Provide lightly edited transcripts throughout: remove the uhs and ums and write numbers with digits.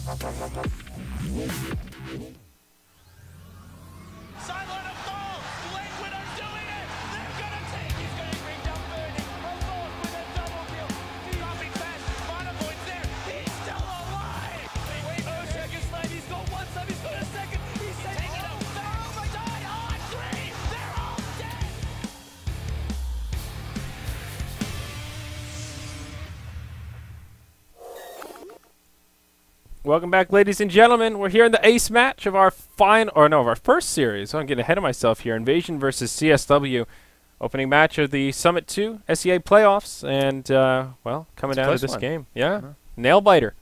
Silent of fall! Late winner doing it! They're gonna take! He's gonna bring down Burning! Alone with a double kill! Dropping fast! Final points there! He's still alive! Wait, oh, second slide! He's got one sub! He's got a second! He's taking it! They're all die on three! They're all dead! Welcome back, ladies and gentlemen. We're here in the ace match of our first series. I'm getting ahead of myself here. Invasion versus CsW, opening match of the Summit 2 SEA playoffs, and well, coming down to this game. Yeah, nail biter.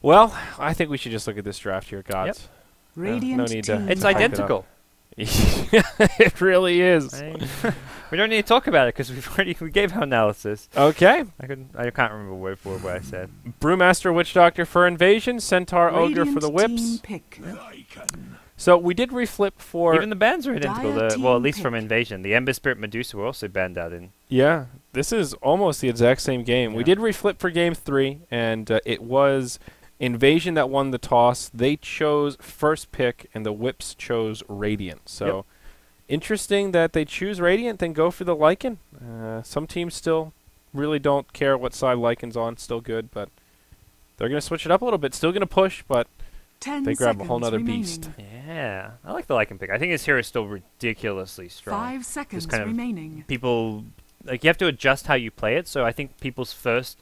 Well, I think we should just look at this draft here, gods. Yep. No need to. It's identical. It really is. We don't need to talk about it because we gave our analysis. Okay. I can't remember word for word what I said. Brewmaster Witch Doctor for Invasion, Centaur Ogre for the Whips. So we did reflip for... Even the bands are identical. Well, at least from Invasion. The Ember Spirit Medusa were also banned out in. Yeah, this is almost the exact same game. Yeah. We did reflip for Game 3, and it was Invasion that won the toss. They chose first pick, and the Whips chose Radiant. So interesting that they choose Radiant, then go for the Lycan. Some teams still really don't care what side Lycan's on. Still good, but they're going to switch it up a little bit. Still going to push, but they grab a whole nother beast. Yeah, I like the Lycan pick. I think his hero is still ridiculously strong. 5 seconds kind of remaining. People, like, you have to adjust how you play it. So I think people's first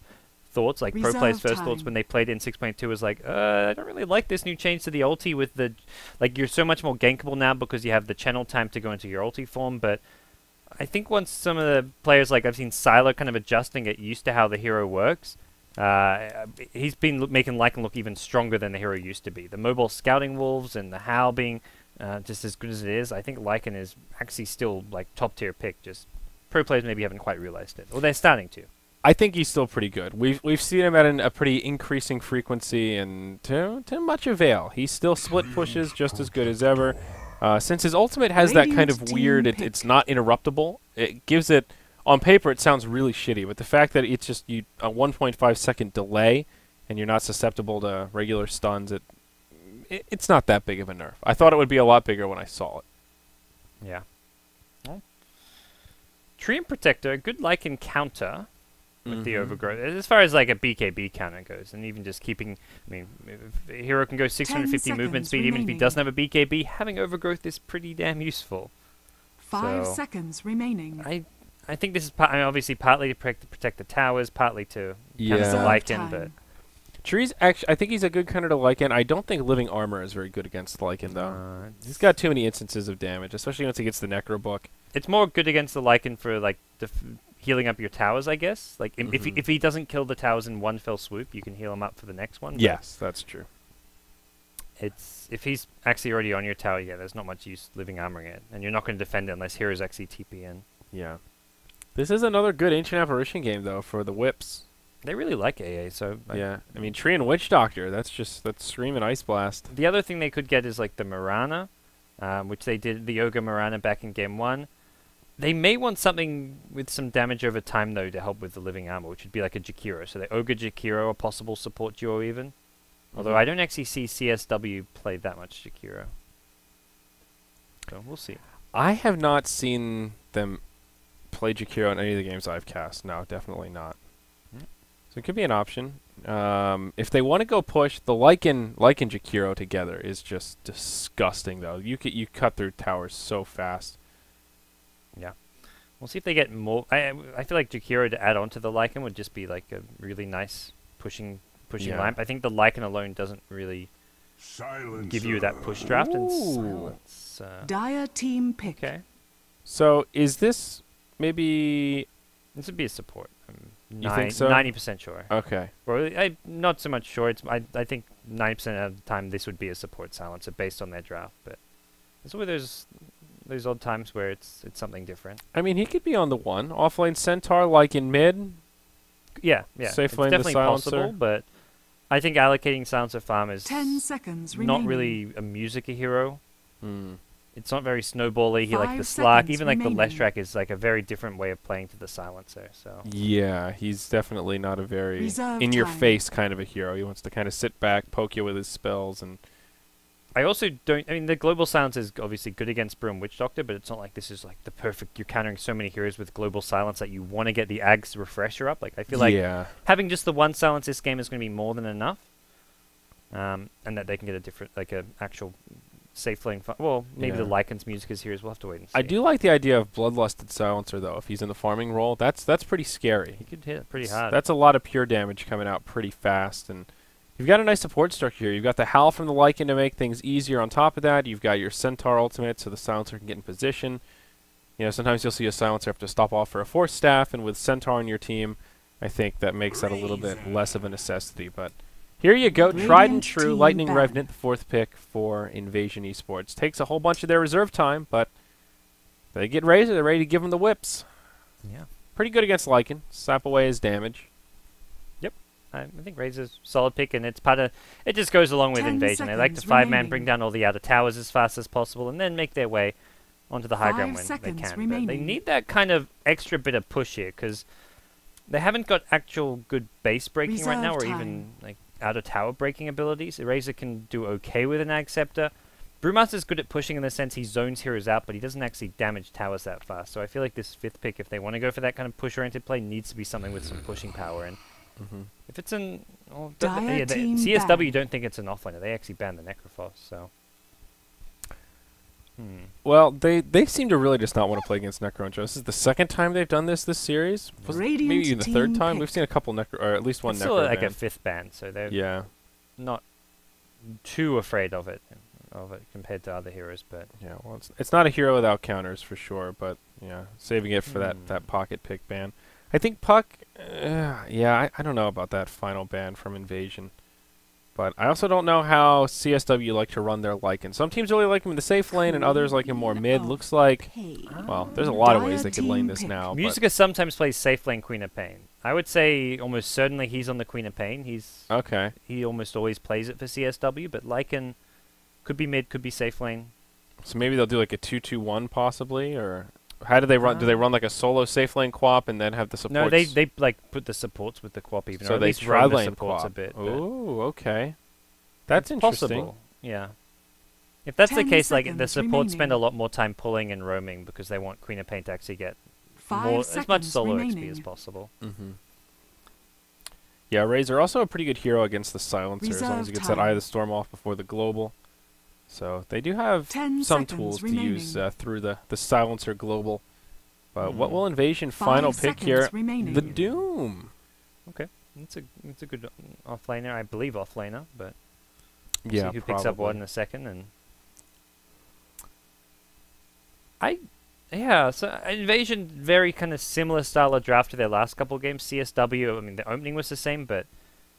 thoughts, like pro players' first thoughts when they played in 6.2 was like, I don't really like this new change to the ulti with the, like, you're so much more gankable now because you have the channel time to go into your ulti form. But I think once some of the players, like I've seen Sylar kind of adjusting, get used to how the hero works. He's been making Lycan look even stronger than the hero used to be. The mobile scouting wolves and the Howl being just as good as it is, I think Lycan is actually still like top tier pick. Just pro players maybe haven't quite realized it, or they're starting to. I think he's still pretty good. We've seen him at a pretty increasing frequency and to much avail. He still split pushes just as good as ever. Since his ultimate has that kind of weird, it's not interruptible. It gives it. On paper, it sounds really shitty, but the fact that it's just a 1.5 second delay and you're not susceptible to regular stuns, it's not that big of a nerf. I thought it would be a lot bigger when I saw it. Yeah. Well, Treant Protector, good Lycan counter with the overgrowth. As far as like a BKB counter goes, and even just keeping, I mean, if a hero can go 650 movement speed, even if he doesn't have a BKB, having overgrowth is pretty damn useful. 5 seconds remaining. I think this is obviously partly to protect the towers, partly to counter the Lycan, but Tree's actually, I think he's a good counter to Lycan. I don't think Living Armor is very good against Lycan though. He's got too many instances of damage, especially once he gets the Necro Book. It's more good against the Lycan for like healing up your towers, I guess. Like if he doesn't kill the towers in one fell swoop, you can heal him up for the next one. Yes, that's true. It's if he's actually already on your tower, yeah, there's not much use Living Armoring it, and you're not going to defend it unless heroes actually TP in. Yeah. This is another good Ancient Apparition game, though, for the Whips. They really like AA, so... yeah, I mean, Tree and Witch Doctor, that's Screaming Ice Blast. The other thing they could get is, like, the Mirana, which they did, the Ogre Mirana back in Game 1. They may want something with some damage over time, though, to help with the Living Armor, which would be like a Jakiro. So the Ogre Jakiro, a possible support duo, even. Although I don't actually see CSW play that much Jakiro. So, we'll see. I have not seen them play Jakiro in any of the games I've cast. No, definitely not. So it could be an option. If they want to go push, the Lycan Jakiro together is just disgusting, though. You cut through towers so fast. Yeah. We'll see if they get more. I feel like Jakiro to add on to the Lycan would just be like a really nice pushing lamp. I think the Lycan alone doesn't really give you that push draft. And Dire team pick. Okay. So is this... Maybe this would be a support. You think so? 90% sure. Okay. Well, not so much sure. I think 90% of the time this would be a support silencer based on their draft. But there's always those odd times where it's something different. I mean, he could be on the one offlane Centaur, like in mid. Yeah. Safe it's lane definitely the silencer. possible, but I think allocating silencer farm is 10 seconds not remaining. really a music hero. It's not very snowbally. He like the 5 Slark, even like seconds the less remaining. track is like a very different way of playing to the silencer. So Yeah, he's definitely not a very Reserve in-your-face kind of a hero. He wants to kind of sit back, poke you with his spells, and I also don't. I mean, the global silence is obviously good against Brew and Witch Doctor, but it's not like this is like the perfect. You're countering so many heroes with global silence that you want to get the Ag's refresher up. Like I feel like having just the one silence this game is going to be more than enough, and that they can get a different, like a actual safe lane. Well, maybe the Lycan's music is here as we'll have to wait and see. I do like the idea of Bloodlusted Silencer though. If he's in the farming role, that's pretty scary. He could hit it pretty hard. That's a lot of pure damage coming out pretty fast, and you've got a nice support structure here. You've got the Howl from the Lycan to make things easier. On top of that, you've got your Centaur ultimate, so the Silencer can get in position. You know, sometimes you'll see a Silencer have to stop off for a Force Staff, and with Centaur on your team, I think that makes that a little bit less of a necessity. But here you go, tried and true, Lightning Revenant, the 4th pick for Invasion Esports. Takes a whole bunch of their reserve time, but they get Razor, they're ready to give him the whips. Yeah. Pretty good against Lycan, sap away his damage. I think Razor's solid pick, and it's part of it. Just goes along with 10 Invasion. They like to seconds 5-man, remaining. bring down all the outer towers as fast as possible, and then make their way onto the high 5 ground when they seconds can. But they remaining. need that kind of extra bit of push here because they haven't got actual good base breaking right now, or Reserve even time. like outer tower breaking abilities. Razor can do okay with an Ag Scepter. Brewmaster's good at pushing in the sense he zones heroes out, but he doesn't actually damage towers that fast. So I feel like this 5th pick, if they want to go for that kind of push-oriented play, needs to be something with some pushing power. And if it's an Dire the team CSW ban. don't think it's an offlaner. They actually banned the Necrophos. So Well, they seem to really just not want to play against Necro. This is the 2nd time they've done this series. Was it Radiant maybe the 3rd team time? pick. We've seen a couple Necro, or at least one it's Necro still like a ban. 5th ban, so they're Yeah. not too afraid of it compared to other heroes. But Yeah, well, it's not a hero without counters for sure, but yeah, saving it for that pocket pick ban. I think Puck, yeah, I don't know about that final ban from Invasion, but I also don't know how CSW like to run their Lycan. Some teams really like him in the safe lane, and others like him more mid. Looks like, well, there's a lot of ways they could lane this now. Musica sometimes plays safe lane Queen of Pain. I would say almost certainly he's on the Queen of Pain. Okay. He almost always plays it for CSW, but Lycan could be mid, could be safe lane. So maybe they'll do like a 2-2-1 possibly, or how do they run? Do they run like a solo safe lane quap and then have the supports? No, they like put the supports with the quap even. So or at they least roam the tri-lane supports a quap. bit. Ooh, okay. That's interesting. Possible. Yeah. If that's the 10 case, like the seconds supports spend a remaining. lot more time pulling and roaming because they want Queen of Pain to actually get 5 more, as much seconds solo remaining. XP as possible. Yeah, Razor also a pretty good hero against the Silencer as long as Reserve he gets that time. Eye of the Storm off before the global. So they do have 10 some seconds tools remaining. to use through the Silencer global. But what Mhm. will Invasion 5 final pick here? seconds remaining. The Doom. Okay, it's a good offlaner, I believe offlaner, but we'll Yeah, see who picks up what in a second. And so Invasion, very kind of similar style of draft to their last couple of games. CSW, I mean the opening was the same, but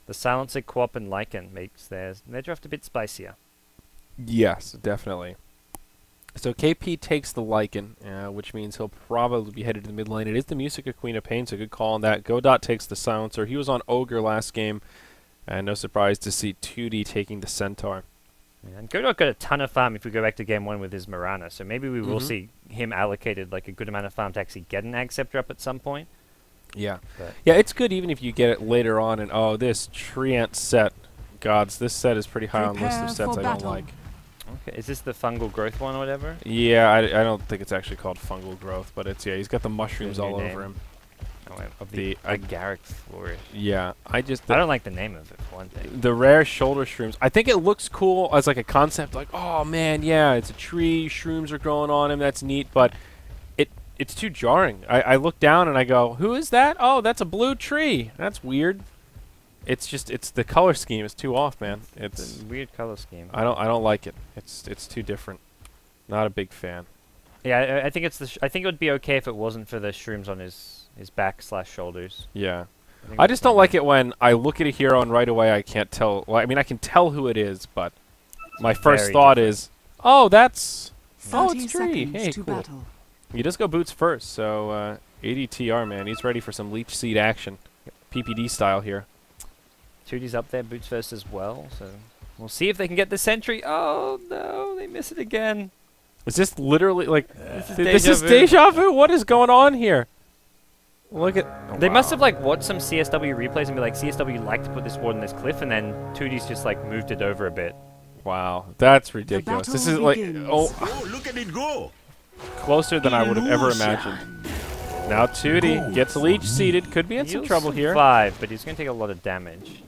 the Silencer, Co-op, and Lycan makes their draft a bit spicier. Yes, definitely. So KP takes the Lycan, which means he'll probably be headed to the mid lane. It is the Musica Queen of Pain, so good call on that. Godot takes the Silencer. He was on Ogre last game, and no surprise to see 2D taking the Centaur. Yeah, and Godot got a ton of farm if we go back to game 1 with his Mirana, so maybe we will see him allocated like a good amount of farm to actually get an Ag Scepter up at some point. Yeah. But Yeah, it's good even if you get it later on and, oh, this Treant set. Gods, this set is pretty high on the list of Prepare sets for I don't battle. like. okay, is this the fungal growth one or whatever? Yeah, I don't think it's actually called fungal growth, but it's, yeah, he's got the mushrooms New all name. over him. Oh, wait, of The the Agaric Flourish. Yeah, I don't like the name of it, for one thing. the rare shoulder shrooms. I think it looks cool as like a concept, like, oh man, yeah, it's a tree, shrooms are growing on him, that's neat, but it's too jarring. I look down and I go, who is that? Oh, that's a blue tree. That's weird. It's the color scheme is too off, man. It's a weird color scheme. I don't like it. It's too different. Not a big fan. Yeah, I think it's I think it would be okay if it wasn't for the shrooms on his back / shoulders. Yeah. think I that's just don't fine. like it when I look at a hero and right away I can't tell. Well, I mean, I can tell who it is, but my first very thought different. is, oh, that's... Oh, 30 it's Tree. seconds Hey, to cool. battle. He does go boots first, so ADTR, man. He's ready for some Leech Seed action. PPD style here. 2D's up there, boots first as well, so we'll see if they can get the sentry. Oh no, they miss it again. Is this literally like This is deja vu? What is going on here? Look at They must have like watched some CSW replays and be like, CSW like to put this ward in this cliff, and then 2D's just like moved it over a bit. wow, that's ridiculous. This is like Look at it go. closer than I would have ever imagined. Now 2D gets Leech seated. Could be in some He'll trouble here. survive, but he's going to take a lot of damage.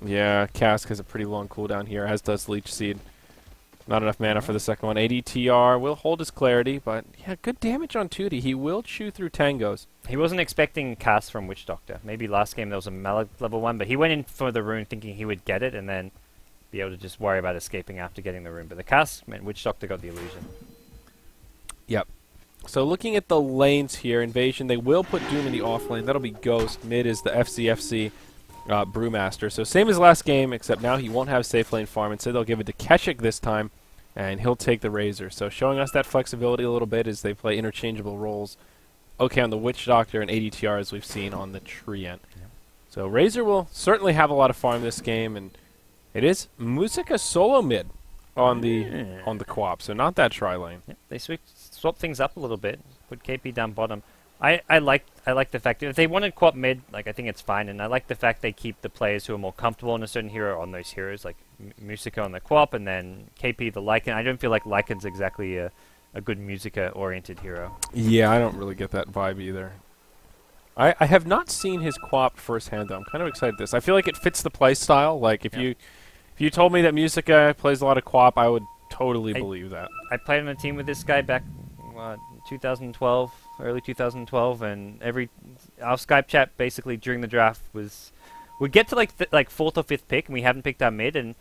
Yeah, Cask has a pretty long cooldown here, as does Leech Seed. Not enough mana for the second one. ADTR will hold his clarity, but yeah, good damage on 2D. He will chew through tangos. He wasn't expecting cast from Witch Doctor. Maybe last game there was a Malak level 1, but he went in for the rune thinking he would get it and then be able to just worry about escaping after getting the rune. But the cast meant Witch Doctor got the illusion. Yep. So looking at the lanes here, Invasion, they will put Doom in the off lane. That'll be Ghost. Mid is the FCFC Brewmaster. So same as last game, except now he won't have safe lane farm. Instead they'll give it to Keshik this time, and he'll take the Razor. So showing us that flexibility a little bit as they play interchangeable roles. Okay, on the Witch Doctor and ADTR as we've seen on the Treant. Yep. So Razor will certainly have a lot of farm this game, and it is Musica solo mid on the co-op, so not that tri-lane. Yep. They swap things up a little bit, put KP down bottom. I like the fact that if they wanted co-op mid, like I think it's fine, and I like the fact they keep the players who are more comfortable in a certain hero on those heroes, like Musica on the co-op, and then KP the Lycan. I don't feel like Lycan's exactly a good Musica-oriented hero. Yeah, I don't really get that vibe either. I have not seen his co-op firsthand, though. I'm kind of excited this. I feel like it fits the play style. Like, if you told me that Musica plays a lot of co-op, I would totally believe that. I played on a team with this guy back 2012, early 2012, and our Skype chat basically during the draft we'd get to like fourth or fifth pick, and we haven't picked our mid, and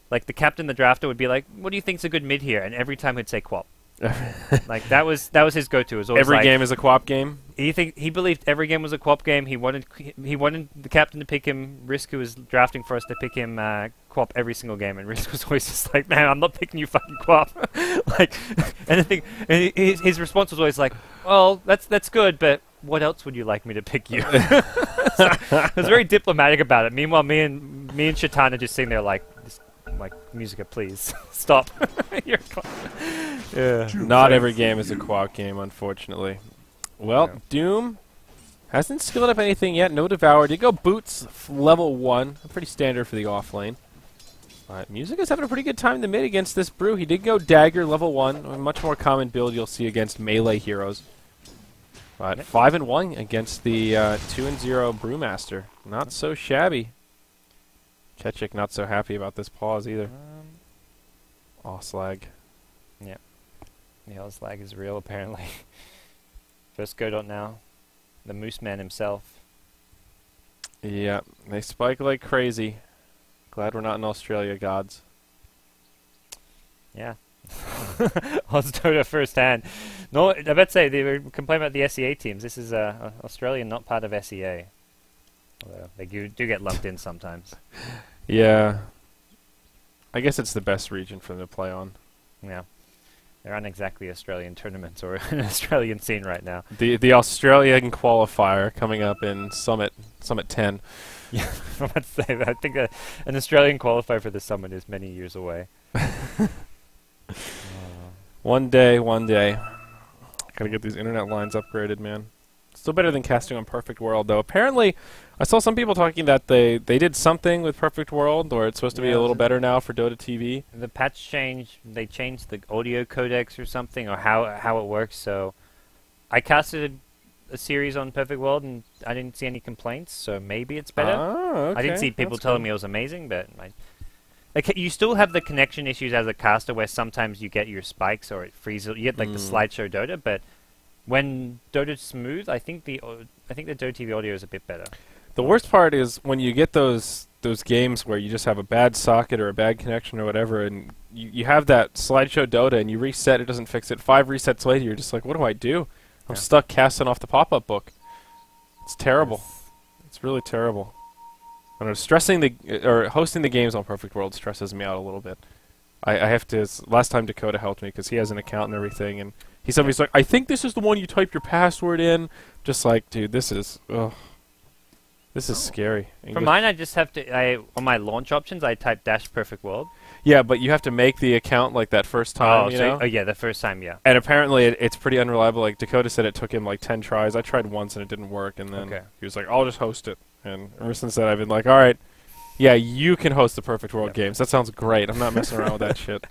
like the captain, the drafter, would be like, "What do you think's a good mid here?" And every time he'd say co-op. Like that was his go-to. It was always every game is a co-op game. He believed every game was a co-op game. He wanted the captain to pick him. Risk, who was drafting for us, to pick him co-op every single game, and Risk was always just like, "Man, I'm not picking you fucking co-op." Like anything. And his response was always like, "Well, that's good, but what else would you like me to pick you?" So, I was very diplomatic about it. Meanwhile, me and Shaitan are just sitting there like Musica, please stop. Yeah. Not every game is a co-op game, unfortunately. Well, yeah. Doom hasn't skilled up anything yet. No Devour. Did go Boots level 1. Pretty standard for the off lane. Musica's having a pretty good time in the mid against this Brew. He did go Dagger level 1. A much more common build you'll see against melee heroes. But 5-1 against the 2-0 Brewmaster. Not so shabby. Kechik not so happy about this pause either. Slag. Yeah. The slag is real, apparently. First go now. The Moose Man himself. Yeah, they spike like crazy. Glad we're not in Australia, gods. Yeah. Dota firsthand. No, I bet say they were complaining about the SEA teams. This is Australia, not part of SEA. Although they do get lumped in sometimes. Yeah. I guess it's the best region for them to play on. Yeah. There aren't exactly Australian tournaments or an Australian scene right now. The Australian qualifier coming up in Summit 10. Yeah, I'd say that. I think an Australian qualifier for the Summit is many years away. One day. Gotta get these internet lines upgraded, man. Still better than casting on Perfect World, though. Apparently, I saw some people talking that they did something with Perfect World, or it's supposed to be a little better now for Dota TV. The patch changed. They changed the audio codecs or something, or how it works. So, I casted a series on Perfect World, and I didn't see any complaints. So maybe it's better. Oh, okay. I didn't see people telling me it was amazing, but you still have the connection issues as a caster, where sometimes you get your spikes or it freezes. You get like the slideshow Dota, but when Dota's smooth, I think the Dota TV audio is a bit better. The worst part is when you get those games where you just have a bad socket or a bad connection or whatever, and you have that slideshow Dota and you reset, it doesn't fix it. 5 resets later, you're just like, what do I do? I'm stuck casting off the pop-up book. It's terrible. It's really terrible. I don't know, hosting the games on Perfect World stresses me out a little bit. I have to. Last time Dakota helped me because he has an account and everything, and he's like, I think this is the one you type your password in. Just like, dude, this is scary. For mine, I just have to. On my launch options, I type -- Perfect World. Yeah, but you have to make the account like that first time, you know? Oh yeah, the first time, yeah. And apparently it's pretty unreliable. Like Dakota said it took him like 10 tries. I tried once and it didn't work, and then he was like, I'll just host it. And ever since then I've been like, all right, yeah, you can host the Perfect World games. That sounds great. I'm not messing around with that shit.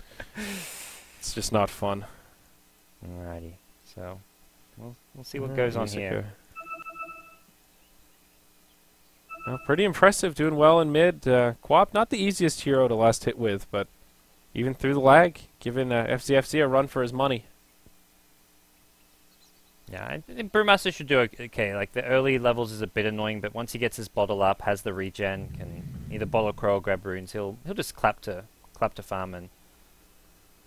It's just not fun. Alrighty, so we'll see what goes on here. Well, pretty impressive, doing well in mid. Quap, not the easiest hero to last hit with, but even through the lag, giving FZFZ a run for his money. Yeah, I think Brewmaster should do okay. Like, the early levels is a bit annoying, but once he gets his bottle up, has the regen, can either bottle crow or grab runes, he'll just clap to farm, and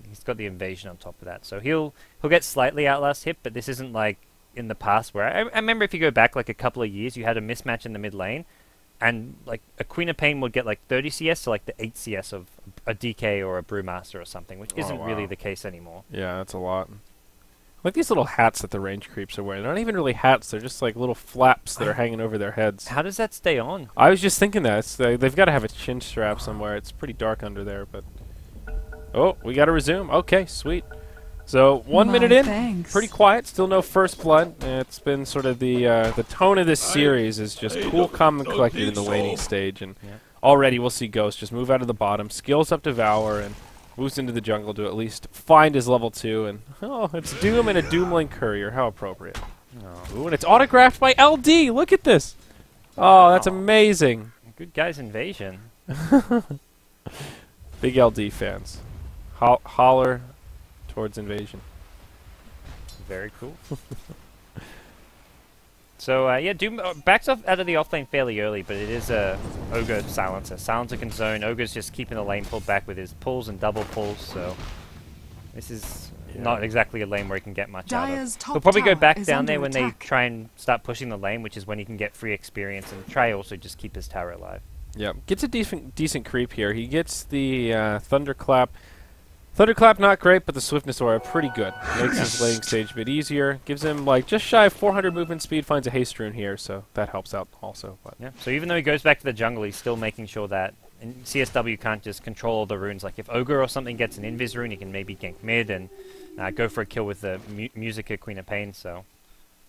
he's got the invasion on top of that. So he'll get slightly outlast hit, but this isn't like in the past where I remember if you go back like a couple of years, you had a mismatch in the mid lane, and like a Queen of Pain would get like 30 CS to like the 8 CS of a DK or a Brewmaster or something, which isn't really the case anymore. Yeah, that's a lot. Like these little hats that the range creeps are wearing. They're not even really hats. They're just like little flaps that are hanging over their heads. How does that stay on? I was just thinking that. They've got to have a chin strap somewhere. It's pretty dark under there, but... Oh, we got to resume. Okay, sweet. So, 1 minute in, pretty quiet. Still no first blood. It's been sort of the tone of this series is just cool, calm, and collected in the laning stage. And already we'll see Ghost just move out of the bottom, skills up Devour, and moves into the jungle to at least find his level 2. And, oh, it's Doom and a Doomlink Courier. How appropriate. Oh. Ooh, and it's autographed by LD. Look at this. Oh, that's amazing. Good guy's invasion. Big LD fans. Holler towards invasion. Very cool. So, yeah, Doom backs off out of the offlane fairly early, but it is a Ogre Silencer. Silencer can zone. Ogre's just keeping the lane pulled back with his pulls and double pulls, so this is not exactly a lane where he can get much out of. He'll probably go back down there when they try and start pushing the lane, which is when he can get free experience, and try also just keep his tower alive. Yeah, gets a decent creep here. He gets the Thunderclap. Thunderclap not great, but the Swiftness Aura pretty good. Makes his laning stage a bit easier. Gives him like just shy of 400 movement speed. Finds a haste rune here, so that helps out also. But yeah. So even though he goes back to the jungle, he's still making sure that CSW can't just control all the runes. Like if Ogre or something gets an Invis rune, he can maybe gank mid and go for a kill with the Musica Queen of Pain. So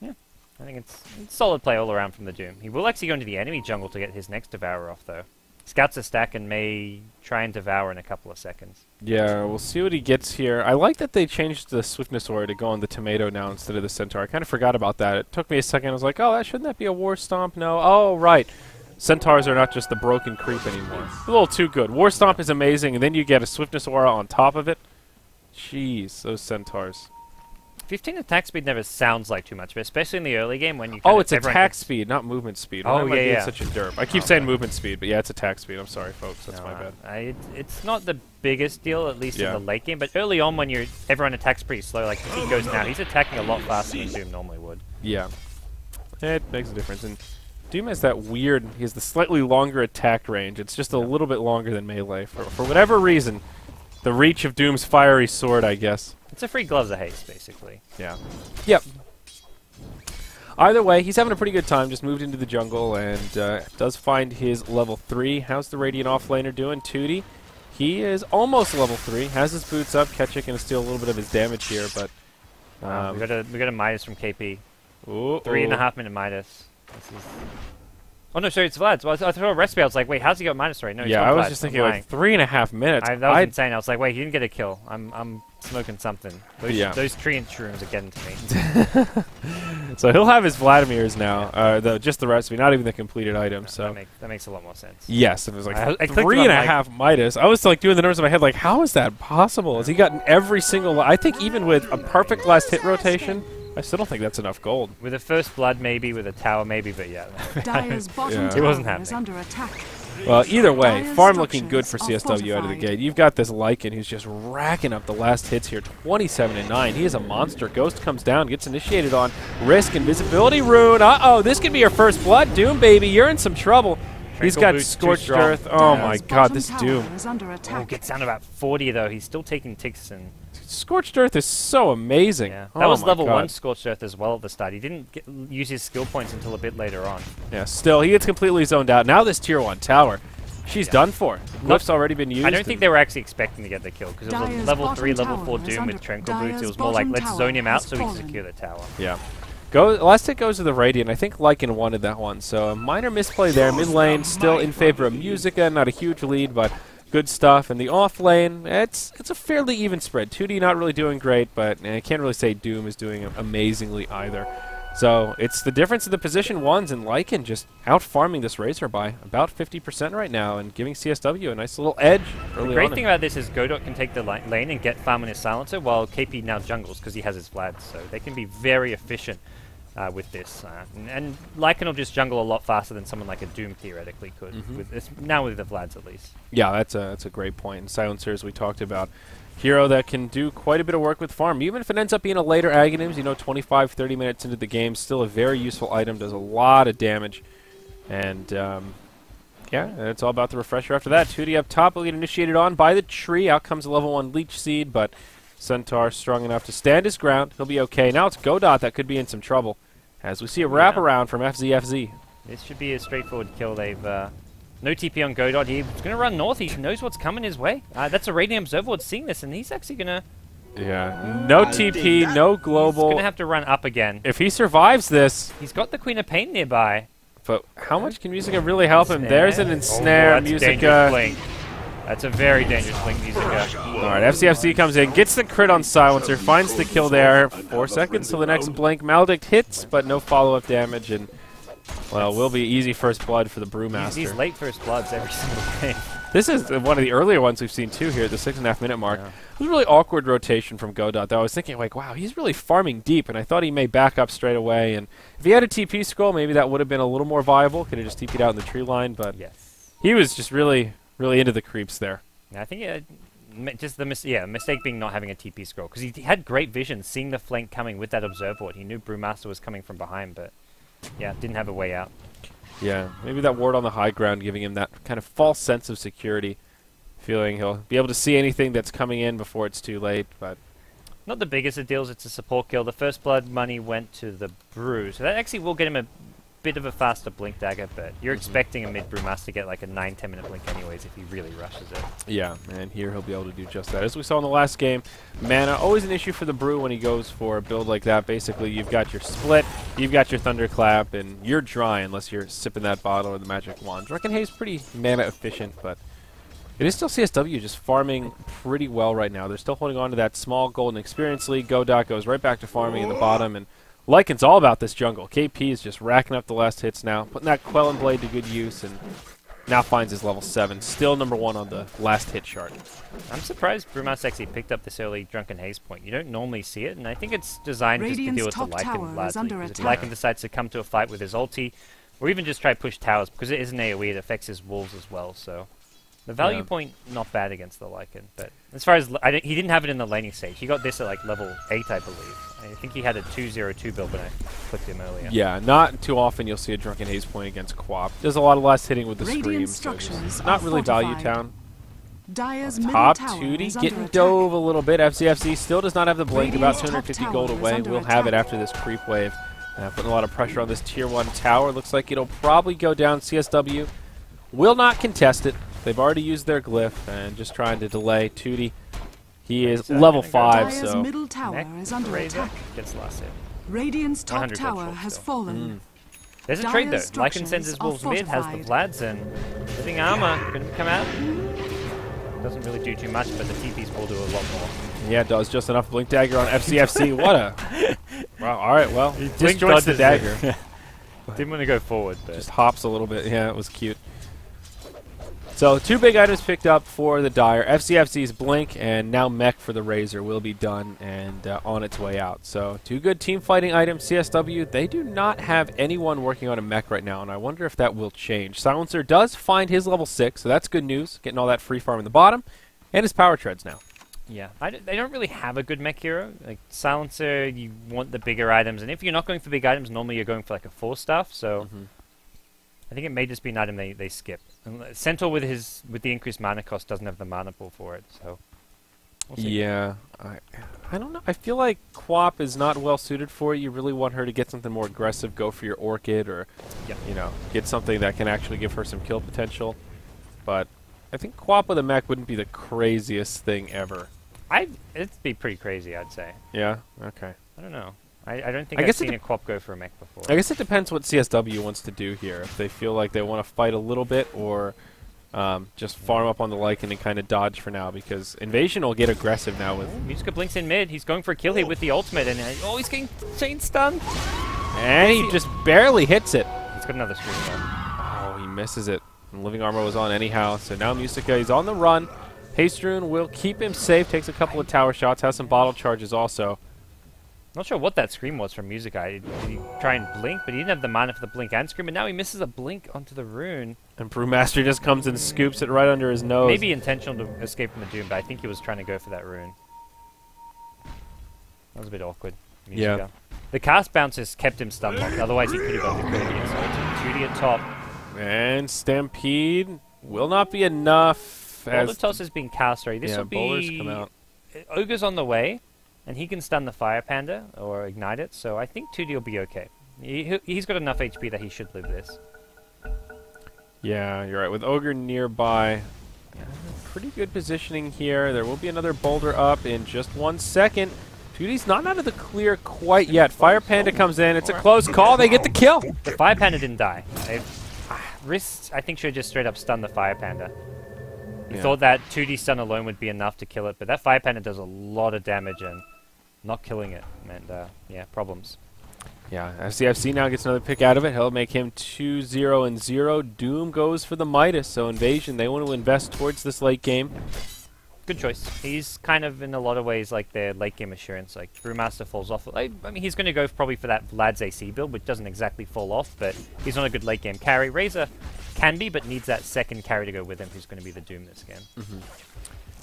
yeah, I think it's solid play all around from the Doom. He will actually go into the enemy jungle to get his next Devourer off though. Scouts a stack and may try and Devour in a couple of seconds. Yeah, we'll see what he gets here. I like that they changed the Swiftness Aura to go on the Tomato now instead of the Centaur. I kind of forgot about that. It took me a second. I was like, oh, shouldn't that be a War Stomp? No. Oh, right. Centaurs are not just the broken creep anymore. A little too good. War Stomp is amazing, and then you get a Swiftness Aura on top of it. Jeez, those Centaurs. 15 attack speed never sounds like too much, but especially in the early game when you it's attack speed, not movement speed. Why am I being such a derp? I keep saying movement speed, but yeah, it's attack speed. I'm sorry, folks. That's my bad. It's not the biggest deal, at least in the late game, but early on when everyone attacks pretty slow, like he goes now, he's attacking a lot faster than Doom normally would. Yeah. It makes a difference. And Doom has that weird, he has the slightly longer attack range. It's just a little bit longer than melee. For whatever reason, the reach of Doom's fiery sword, I guess. It's a free Gloves of Haste, basically. Yeah. Yep. Either way, he's having a pretty good time. Just moved into the jungle and does find his level 3. How's the Radiant offlaner doing? Tootie. He is almost level 3. Has his boots up. Ketchik going to steal a little bit of his damage here, but... we got a Midas from KP. Ooh, 3.5 minute Midas. This is... Oh no, sorry, it's Vlad's. Well, I thought a recipe. I was like, wait, how's he got Midas right? No, yeah, I was just thinking like 3.5 minutes. That was insane. I was like, wait, he didn't get a kill. I'm smoking something. Those tree shrooms are getting to me. So he'll have his Vladimir's now. Just the recipe, not even the completed item. No, so that makes a lot more sense. Yes, it was like 3.5 Midas. I was like doing the numbers in my head, like, how is that possible? Has he gotten every single? I think even with a perfect last hit rotation. I still don't think that's enough gold. With a first blood, maybe. With a tower, maybe. But yeah. It wasn't happening. Under attack. Well, either way, farm looking good for CSW out of the gate. You've got this Lycan who's just racking up the last hits here. 27 and 9. He is a monster. Ghost comes down, gets initiated on Risk Invisibility Rune. Uh-oh, this could be your first blood. Doom, baby, you're in some trouble. He's got Scorched Earth. Oh my god, this Doom. Gets down to about 40 though. He's still taking ticks and... Scorched Earth is so amazing. Yeah. That was level 1 Scorched Earth as well at the start. He didn't use his skill points until a bit later on. Yeah, still, he gets completely zoned out. Now this tier 1 tower. She's done for. Glyph's already been used. I don't think they were actually expecting to get the kill, because it was a level 3, level 4 Doom with Tranquil Boots. It was more like, let's zone him out so we can secure the tower. Yeah. Last hit goes to the Radiant. I think Lycan wanted that one, so a minor misplay there. Mid lane still in favor of Musica, not a huge lead, but good stuff. And the off lane, it's a fairly even spread. 2D not really doing great, but I can't really say Doom is doing amazingly either. So it's the difference in the position ones, and Lycan just out-farming this Razor by about 50% right now and giving CSW a nice little edge early on. The great thing about this is Godot can take the lane and get farm on his Silencer, while KP now jungles because he has his Vlad, so they can be very efficient with this. And Lycan will just jungle a lot faster than someone like a Doom theoretically could, with this, now with the Vlads at least. Yeah, that's a great point. And Silencer, as we talked about, hero that can do quite a bit of work with farm. Even if it ends up being a later Aghanims, you know, 25, 30 minutes into the game, still a very useful item, does a lot of damage. And, yeah, it's all about the refresher after that. 2D up top will get initiated on by the tree. Out comes a level 1 Leech Seed, but Centaur strong enough to stand his ground. He'll be okay. Now it's Godot that could be in some trouble, as we see a wraparound from FZFZ. This should be a straightforward kill. They've no TP on Godot. He's going to run north. He knows what's coming his way. That's a Radiant Observer seeing this, and he's actually going to... Yeah, no TP, no global. He's going to have to run up again. If he survives this... He's got the Queen of Pain nearby. But how much can Musica really help him? There's an ensnare, Musica. That's a very dangerous blink, Musica. Alright, FCFC comes in, gets the crit on Silencer, finds the kill there. 4 seconds till the next blink. Maledict hits, but no follow-up damage, and, well, will be easy first blood for the Brewmaster. These late first bloods every single game. This is one of the earlier ones we've seen, too, here at the 6.5 minute mark. Yeah. It was a really awkward rotation from Godot, though. I was thinking, like, wow, he's really farming deep, and I thought he may back up straight away. And if he had a TP scroll, maybe that would have been a little more viable. Could have just TP'd out in the tree line, but he was just really into the creeps there. Yeah, I think just the mistake being not having a TP scroll, because he had great vision, seeing the flank coming with that Observe Ward. He knew Brewmaster was coming from behind, but yeah, didn't have a way out. Yeah, maybe that ward on the high ground giving him that kind of false sense of security, feeling he'll be able to see anything that's coming in before it's too late, but... Not the biggest of deals, it's a support kill. The first blood money went to the Brew, so that actually will get him a bit of a faster blink dagger, but you're expecting a mid Brewmaster to get like a 9-10 minute blink anyways if he really rushes it. Yeah, and here he'll be able to do just that. As we saw in the last game, mana always an issue for the Brew when he goes for a build like that. Basically, you've got your split, you've got your Thunderclap, and you're dry unless you're sipping that bottle or the magic wand. Drunken Haze pretty mana efficient, but it is still CSW just farming pretty well right now. They're still holding on to that small golden experience lead. Godot goes right back to farming in the bottom, and Lycan's all about this jungle. KP is just racking up the last hits now, putting that Quell and Blade to good use, and now finds his level 7. Still number 1 on the last hit chart. I'm surprised Brewmaster actually picked up this early Drunken Haze point. You don't normally see it, and I think it's designed just to deal with the Lycan largely. Because if Lycan decides to come to a fight with his ulti, or even just try to push towers, because it is an AoE, it affects his wolves as well, so... The value point, not bad against the Lycan, but as far as... he didn't have it in the laning stage. He got this at like level 8, I believe. I think he had a 2-0-2 build when I clicked him earlier. Yeah, not too often you'll see a Drunken Haze point against Quap. There's a lot of last hitting with the Scream, so not really value town. Top 2D getting dove a little bit. FCFC still does not have the blink, about 250 gold away. We'll have it after this creep wave. Putting a lot of pressure on this tier 1 tower. Looks like it'll probably go down. CSW will not contest it. They've already used their glyph and just trying to delay 2D. He is level 5, so... middle tower is under attack. Gets last hit. Radiant's top tower has fallen. There's a trade though. Lycan sends his wolves mid, has the Vlads, and living armor can come out. Doesn't really do too much, but the TPs will do a lot more. Yeah, it does just enough blink dagger on FCFC. What a... Wow, alright, well, he disjoints the dagger. Didn't want to go forward, but... Just hops a little bit. Yeah, it was cute. So, 2 big items picked up for the Dire. FCFC's Blink and now Mech for the Razor will be done and on its way out. So, 2 good team fighting items. CSW, they do not have anyone working on a Mech right now, and I wonder if that will change. Silencer does find his level 6, so that's good news. Getting all that free farm in the bottom, and his power treads now. Yeah, they don't really have a good mech hero. Like, Silencer, you want the bigger items, and if you're not going for big items, normally you're going for like a 4 stuff, so... I think it may just be an item they skip. And Centaur with the increased mana cost doesn't have the mana pool for it, so we'll see. Yeah, I don't know. I feel like Quap is not well suited for it. You really want her to get something more aggressive, go for your Orchid, or you know, get something that can actually give her some kill potential. but I think Quap with a mech wouldn't be the craziest thing ever. It'd be pretty crazy, I'd say. Yeah? Okay. I don't know. I don't think I I've guess seen a Quap go for a mech before. I guess it depends what CSW wants to do here. If they feel like they want to fight a little bit or just farm up on the Lycan and kind of dodge for now, because Invasion will get aggressive now with... Musica blinks in mid. He's going for a kill here with the ultimate, and he's getting chain stunned. And he just barely hits it. He's got another screen though. Oh, he misses it. And Living Armor was on anyhow, so now Musica, he's on the run. Haste Rune will keep him safe, takes a couple of tower shots, has some bottle charges also. Not sure what that scream was from Musica. Did he try and blink? But he didn't have the mana for the blink and scream, and now he misses a blink onto the rune. And Brewmaster just comes and scoops it right under his nose. Maybe intentional to escape from the Doom, but I think he was trying to go for that rune. That was a bit awkward. Musica. Yeah. The cast bounces kept him stun locked, otherwise he could have got the kill again. So 2D at top. And Stampede will not be enough. Boulder Toss is being cast already. This will be... boulders come out. Ogre's on the way, and he can stun the Fire Panda or ignite it, so I think 2D will be okay. He's got enough HP that he should live this. Yeah, you're right. With Ogre nearby, pretty good positioning here. There will be another boulder up in just 1 second. 2D's not out of the clear quite yet. Fire Panda comes in. It's a close call. They get the kill. The Fire Panda didn't die. Wrist, I think, should have just straight up stunned the Fire Panda. He thought that 2D stun alone would be enough to kill it, but that Fire Panda does a lot of damage, and not killing it meant, yeah, problems. Yeah, FCFC now gets another pick out of it. He'll make him 2-0-0. Doom goes for the Midas, so Invasion, they want to invest towards this late game. Good choice. He's kind of, in a lot of ways, like their late game assurance. Like, Brewmaster falls off. I mean, he's going to go probably for that Vlad's AC build, which doesn't exactly fall off, but he's not a good late game carry. Razor can be, but needs that second carry to go with him, who's going to be the Doom this game.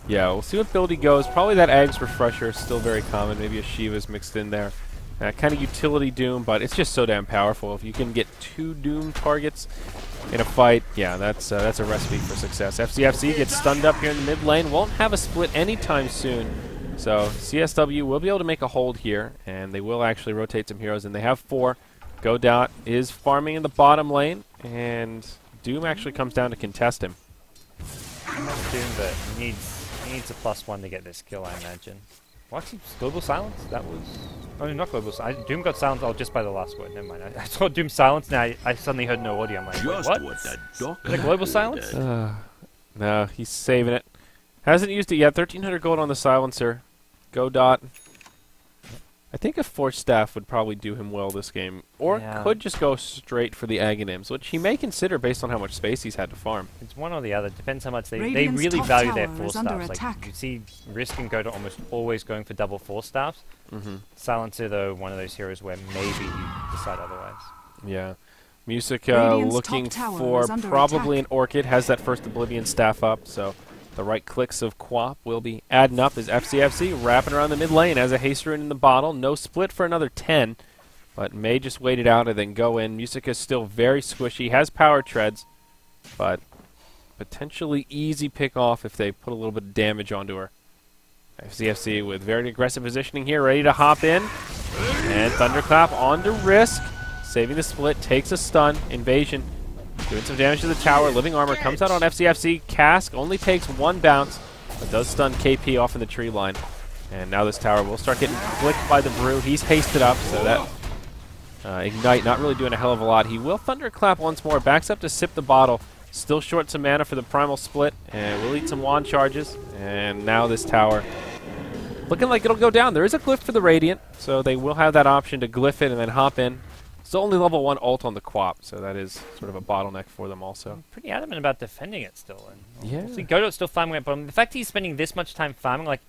Yeah, we'll see what build he goes. Probably that Ags Refresher is still very common. Maybe a Shiva's mixed in there. Kind of utility Doom, but it's just so damn powerful. If you can get 2 Doom targets in a fight, yeah, that's a recipe for success. FCFC gets stunned up here in the mid lane. Won't have a split anytime soon. So CSW will be able to make a hold here, and they will actually rotate some heroes, and they have 4. Godot is farming in the bottom lane, and Doom actually comes down to contest him. Doom, but he needs a +1 to get this kill, I imagine. What's he? Global Silence? That was... Oh, no, not Global Silence. Doom got silenced just by the last word. Never mind. I saw Doom silence, now I suddenly heard no audio. I'm like, wait, what? Is that Global Silence? No, he's saving it. Hasn't used it yet. 1,300 gold on the silencer. Godot. I think a Force Staff would probably do him well this game. Or could just go straight for the Aghanims, which he may consider based on how much space he's had to farm. It's one or the other. Depends how much they really value their Force Staffs. Like, you see Risk and Godot almost always going for double Force Staffs. Silencer, though, one of those heroes where maybe you decide otherwise. Yeah. Musica looking for probably an Orchid. Has that first Oblivion Staff up, so... The right clicks of Quap will be adding up as FCFC wrapping around the mid lane as a Haste Rune in the bottle. No split for another 10, but may just wait it out and then go in. Musica is still very squishy, has power treads, but potentially easy pick off if they put a little bit of damage onto her. FCFC with very aggressive positioning here, ready to hop in. And Thunderclap onto Risk, saving the split, takes a stun. Invasion doing some damage to the tower. Living Armor comes out on FCFC. Cask only takes 1 bounce, but does stun KP off in the tree line. And now this tower will start getting flicked by the Brew. He's hasted up, so that Ignite not really doing a hell of a lot. He will Thunderclap once more. Backs up to sip the bottle. Still short some mana for the Primal Split. And we'll eat some wand charges. And now this tower looking like it'll go down. There is a glyph for the Radiant, so they will have that option to glyph it and then hop in. Still only level 1 ult on the Quap, so that is sort of a bottleneck for them also. I'm pretty adamant about defending it still. And yeah. See, Godot's still farming it, but the fact he's spending this much time farming, like,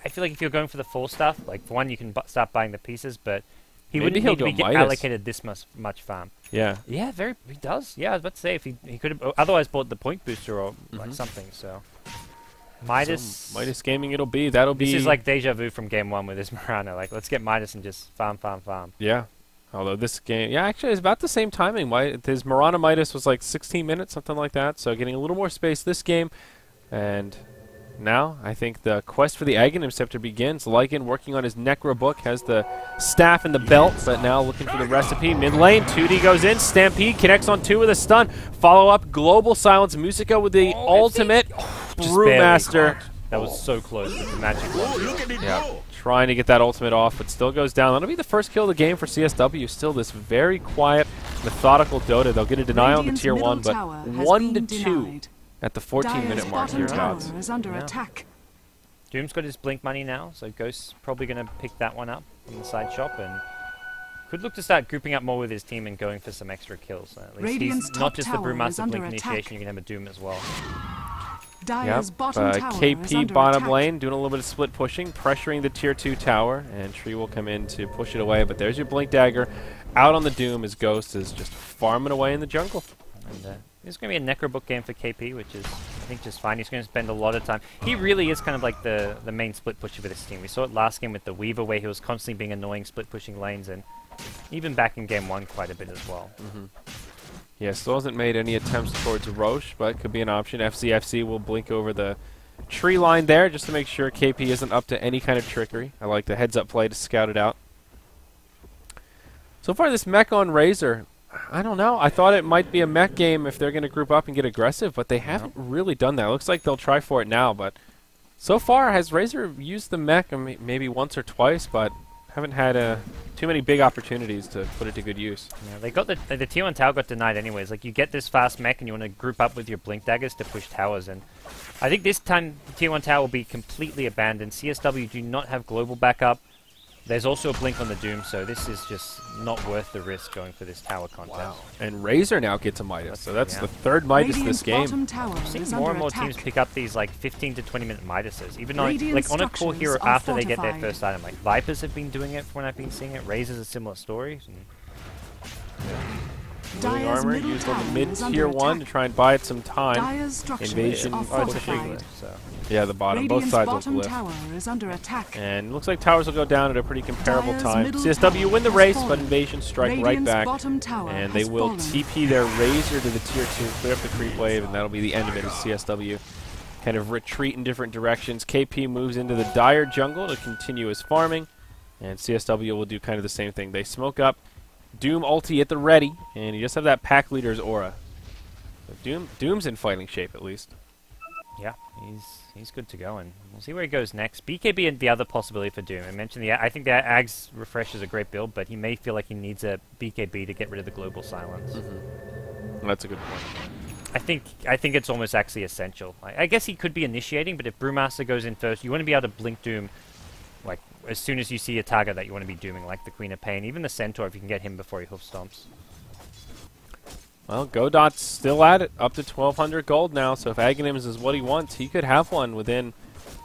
I feel like if you're going for the full stuff, like, for one, you can start buying the pieces, but he wouldn't need to be allocated this much farm. Yeah. Yeah, he does. Yeah, I was about to say, if he could have otherwise bought the point booster or like something, so... Midas... So Midas Gaming it'll be. That'll be... This is like deja vu from game 1 with his Mirana. Like, let's get Midas and just farm. Yeah. Although this game, yeah, actually it's about the same timing. His Mirana Midas was like 16 minutes, something like that. So getting a little more space this game. And now I think the quest for the Aghanim Scepter begins. Lycan working on his Necro Book, has the staff and the belt, but now looking for the recipe. Mid lane, 2D goes in, Stampede connects on 2 with a stun. Follow up, Global Silence, Musica with the ultimate. Brewmaster. That was so close with the magic one. Oh, look at it go. Trying to get that ultimate off, but still goes down. That'll be the first kill of the game for CSW. Still this very quiet, methodical Dota. They'll get a denial on the tier 1, but 1-2 at the 14-minute mark here, Gods. Is under attack. Doom's got his blink money now, so Ghost's probably going to pick that one up in the side shop and could look to start grouping up more with his team and going for some extra kills. At least he's not just the Brewmaster blink initiation, you can have a Doom as well. Dyer's bottom tower is KP under bottom attack. lane doing a little bit of split pushing, pressuring the tier 2 tower, and Tree will come in to push it away, but there's your blink dagger. Out on the Doom as Ghost is just farming away in the jungle. And it's going to be a Necrobook game for KP, which is, I think, just fine. He's going to spend a lot of time. He really is kind of like the main split pusher for this team. We saw it last game with the Weaver, where he was constantly being annoying split pushing lanes, and even back in game 1 quite a bit as well. Yeah, still hasn't made any attempts towards Roche, but could be an option. FCFC will blink over the tree line there just to make sure KP isn't up to any kind of trickery. I like the heads-up play to scout it out. So far, this mech on Razor, I don't know. I thought it might be a mech game if they're going to group up and get aggressive, but they haven't really done that. Looks like they'll try for it now, but so far, has Razor used the mech maybe once or twice, but haven't had too many big opportunities to put it to good use. Yeah, they got the tier 1 tower got denied anyways. Like, you get this fast mech and you want to group up with your blink daggers to push towers, and I think this time the tier 1 tower will be completely abandoned. CSW do not have global backup. There's also a blink on the Doom, so this is just not worth the risk going for this tower contest. Wow. And Razor now gets a Midas, so that's the third Midas this game. I'm seeing more and more teams pick up these like 15 to 20 minute Midases, even though like on a core hero after they get their first item. Like Vipers have been doing it when I've been seeing it. Razor's a similar story. Moving armor used on the mid tier 1 to try and buy it some time. Invasion. Yeah, the bottom. Both sides will glyph. And it looks like towers will go down at a pretty comparable time. CSW win the race, but Invasion strike right back. And they will TP their Razor to the tier 2, clear up the creep wave, and that'll be the end of it as CSW kind of retreat in different directions. KP moves into the Dire jungle to continue his farming, and CSW will do kind of the same thing. They smoke up, Doom ulti at the ready, and you just have that pack leader's aura. So Doom's in fighting shape at least. Yeah, he's good to go, and we'll see where he goes next. BKB and the other possibility for Doom. I mentioned I think the Ags refresh is a great build, but he may feel like he needs a BKB to get rid of the global silence. That's a good point. I think it's almost actually essential. I guess he could be initiating, but if Brewmaster goes in first, you want to be able to blink Doom like as soon as you see a target that you want to be dooming, like the Queen of Pain, even the Centaur if you can get him before he hoof stomps. Well, Godot's still at it, up to 1,200 gold now, so if Aghanims is what he wants, he could have one within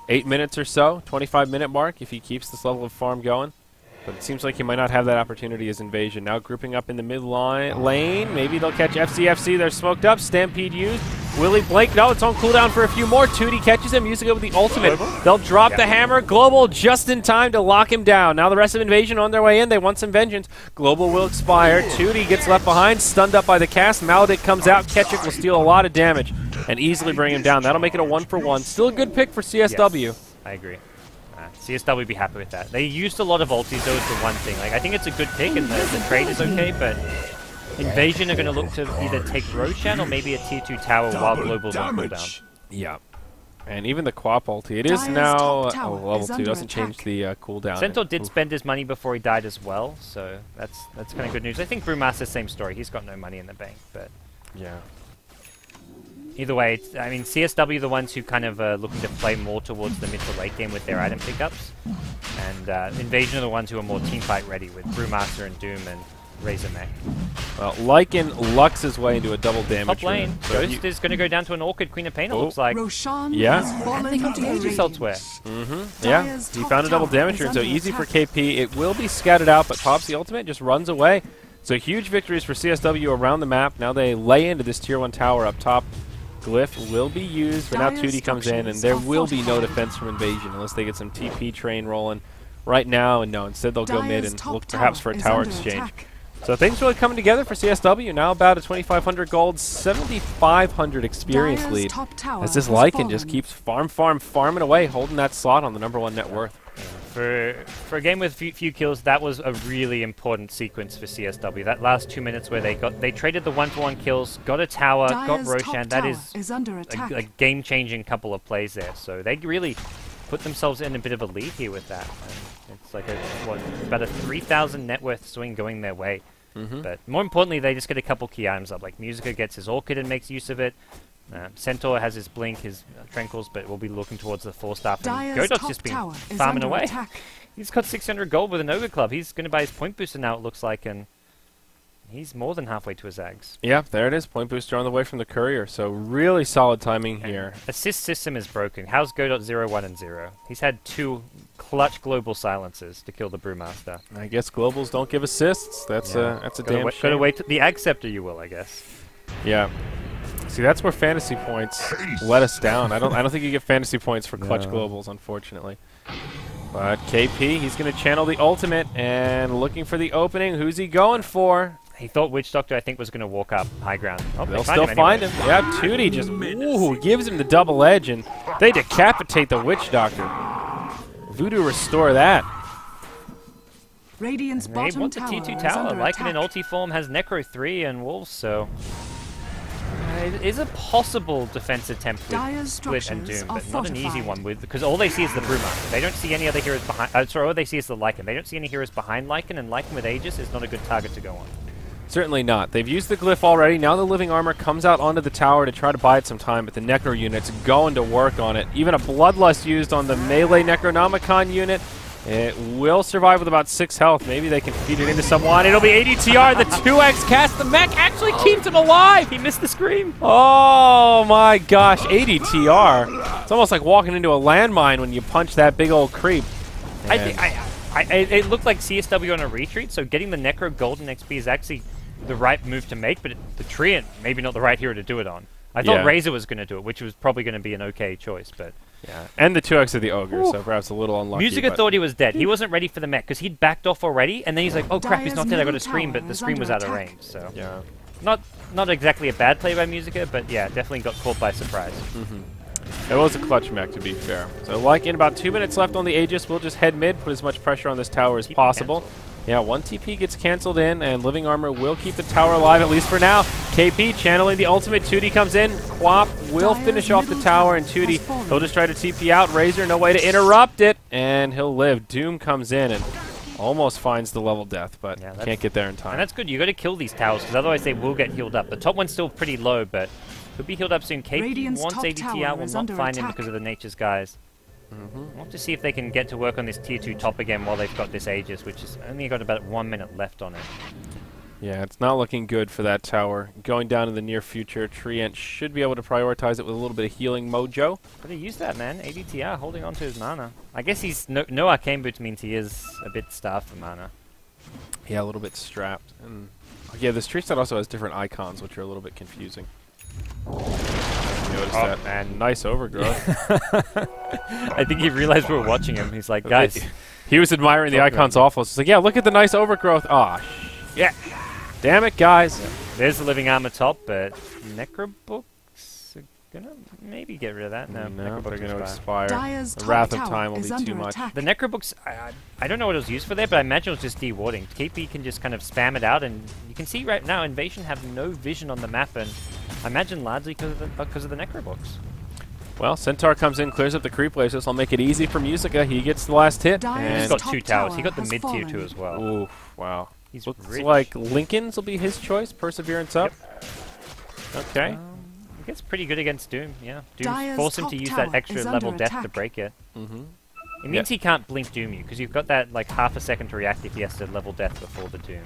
8 minutes or so, 25-minute mark, if he keeps this level of farm going. But it seems like he might not have that opportunity as Invasion. Now grouping up in the mid lane, maybe they'll catch FCFC, they're smoked up, Stampede used. Willie Blake, no, it's on cooldown for a few more. 2D catches him, using it with the ultimate. They'll drop the hammer. Global just in time to lock him down. Now the rest of Invasion on their way in. They want some vengeance. Global will expire. 2D gets left behind, stunned up by the cast. Maledict comes out. Ketchuk will steal a lot of damage and easily bring him down. That'll make it a 1-for-1. Still a good pick for CSW. Yes, I agree. CSW would be happy with that. They used a lot of ultis, though, is the one thing. Like, I think it's a good pick, and the trade is okay, but Invasion are going to look to either take Roshan or maybe a tier 2 tower while Global's on cooldown. Yeah. And even the Quap ulti, it is now level 2, doesn't change the cooldown. Centaur did spend his money before he died as well, so that's kind of good news. I think Brewmaster's same story. He's got no money in the bank, but yeah. Either way, I mean, CSW are the ones who kind of looking to play more towards the mid to late game with their item pickups, and Invasion are the ones who are more team fight ready with Brewmaster and Doom and Razor Mech. Well, Lycan lucks his way into a double damage. Top lane, so Ghost is going to go down to an Orchid Queen of Pain, it looks like. Roshan yeah. They got to use this elsewhere. Yeah, he found a double damage rune, so easy for KP. It will be scouted out, but pops the ultimate, just runs away. So huge victories for CSW around the map. Now they lay into this tier 1 tower up top. Glyph will be used, but now 2D comes in, and there will be no defense from Invasion unless they get some TP train rolling right now. And no, instead they'll go mid and look perhaps for a tower exchange. So things really coming together for CSW. Now about a 2,500 gold, 7,500 experience Dire's lead. top tower As this has Lycan just fallen. keeps farming away, holding that slot on the #1 net worth. For a game with few kills, that was a really important sequence for CSW. That last 2 minutes where they traded the 1-for-1 kills, got a tower, got Dire's Roshan. top That tower is under attack. a game-changing couple of plays there. So they really put themselves in a bit of a lead here with that. And it's like about a 3,000 net worth swing going their way. But more importantly, they just get a couple key items up. Like Musica gets his Orchid and makes use of it. Centaur has his Blink, his Tranquils, but we'll be looking towards the 4-star. And Dire's Godot's top just been tower is farming under away. attack. He's got 600 gold with an Ogre Club. He's going to buy his point booster now, it looks like, and he's more than halfway to his Zags. Yeah, there it is. Point booster on the way from the courier. So really solid timing here. Assist system is broken. How's Godot 0, 1, and 0? He's had 2 global silences to kill the Brewmaster. I guess globals don't give assists. That's a damn shame. Gotta wait the Ag Scepter, you will, I guess. Yeah. See, that's where fantasy points let us down. I don't think you get fantasy points for clutch globals, unfortunately. But KP, he's going to channel the ultimate and looking for the opening. Who's he going for? He thought Witch Doctor, I think, was going to walk up high ground. Oh, They'll still find him. Yeah, Tootie just gives him the double edge, and they decapitate the Witch Doctor. Voodoo restore that. Radiant's They bottom want the tower T2 is tower. under Lycan in attack. ulti form has Necro 3 and Wolves, so... it is a possible defense attempt with Dire's Split and structures Doom, are but not an easy fortified. one, because all they see is the Brewmaster. They don't see any other heroes behind... sorry, all they see is the Lycan. They don't see any heroes behind Lycan, and Lycan with Aegis is not a good target to go on. Certainly not. They've used the glyph already. Now the living armor comes out onto the tower to try to buy it some time, but the Necro unit's going to work on it. Even a Bloodlust used on the melee Necronomicon unit. It will survive with about 6 health. Maybe they can feed it into someone. It'll be ADTR. The 2x cast. The mech actually keeps him alive. He missed the scream! Oh my gosh, ADTR. It's almost like walking into a landmine when you punch that big old creep. It looked like CSW on a retreat, so getting the Necro Golden XP is actually the right move to make, but the Treant, maybe not the right hero to do it on. I thought Razor was going to do it, which was probably going to be an okay choice, but... Yeah, and the 2x of the Ogre, so perhaps a little unlucky. Musica thought he was dead. He wasn't ready for the mech, because he'd backed off already, and then he's like, oh crap, he's not dead, I got a scream, but the scream was out of range, so... Yeah. Not exactly a bad play by Musica, but yeah, definitely got caught by surprise. It was a clutch mech, to be fair. So, like, in about 2 minutes left on the Aegis, we'll just head mid, put as much pressure on this tower as possible. Yeah, 1 TP gets canceled in, and Living Armor will keep the tower alive, at least for now. KP channeling the ultimate. Tootie comes in. Quap will finish off the tower, and Tootie, he'll just try to TP out. Razor, no way to interrupt it, and he'll live. Doom comes in and almost finds the level death, but can't get there in time. And that's good. You got to kill these towers, because otherwise they will get healed up. The top one's still pretty low, but could be healed up soon. KP Radiant's wants top ADT tower out, will is not under find him attack. because of the Nature's Guys. We'll have to see if they can get to work on this tier 2 top again while they've got this Aegis, which has only got about 1 minute left on it. Yeah, it's not looking good for that tower. Going down in the near future, Treant should be able to prioritize it with a little bit of healing mojo. Better use that, man. ADTR holding on to his mana. I guess he's no Arcane Boots means he is a bit starved for mana. Yeah, a little bit strapped. And yeah, this tree set also has different icons, which are a little bit confusing. Notice that. Man. Nice overgrowth. I think he realized we were watching him. He's like, guys. He was admiring the icons awful. He's like, yeah, look at the nice overgrowth. Aw, yeah. Damn it, guys. Yeah. There's the Living Armor top, but Necrobooks are gonna maybe get rid of that. No, they're Necrobooks going to Dire's expire. The top Wrath of tower Time will is be under too much. attack. The Necrobooks, I don't know what it was used for there, but I imagine it was just de-warding. KP can just kind of spam it out, and you can see right now Invasion have no vision on the map, and I imagine largely because of the Necrobooks. Well, Centaur comes in, clears up the creep waves. This will make it easy for Musica. He gets the last hit. He's Dire's got top 2 towers. He tower got the has mid tier fallen. 2 as well. Oof, wow. He's Looks rich. like Lincoln's will be his choice. Perseverance up. Okay. He gets pretty good against Doom, yeah. Doom Dire's force him to top use tower that extra is level under death to attack. break it. Mm-hmm. It means he can't blink Doom you, because you've got that like half a second to react if he has to level death before the Doom.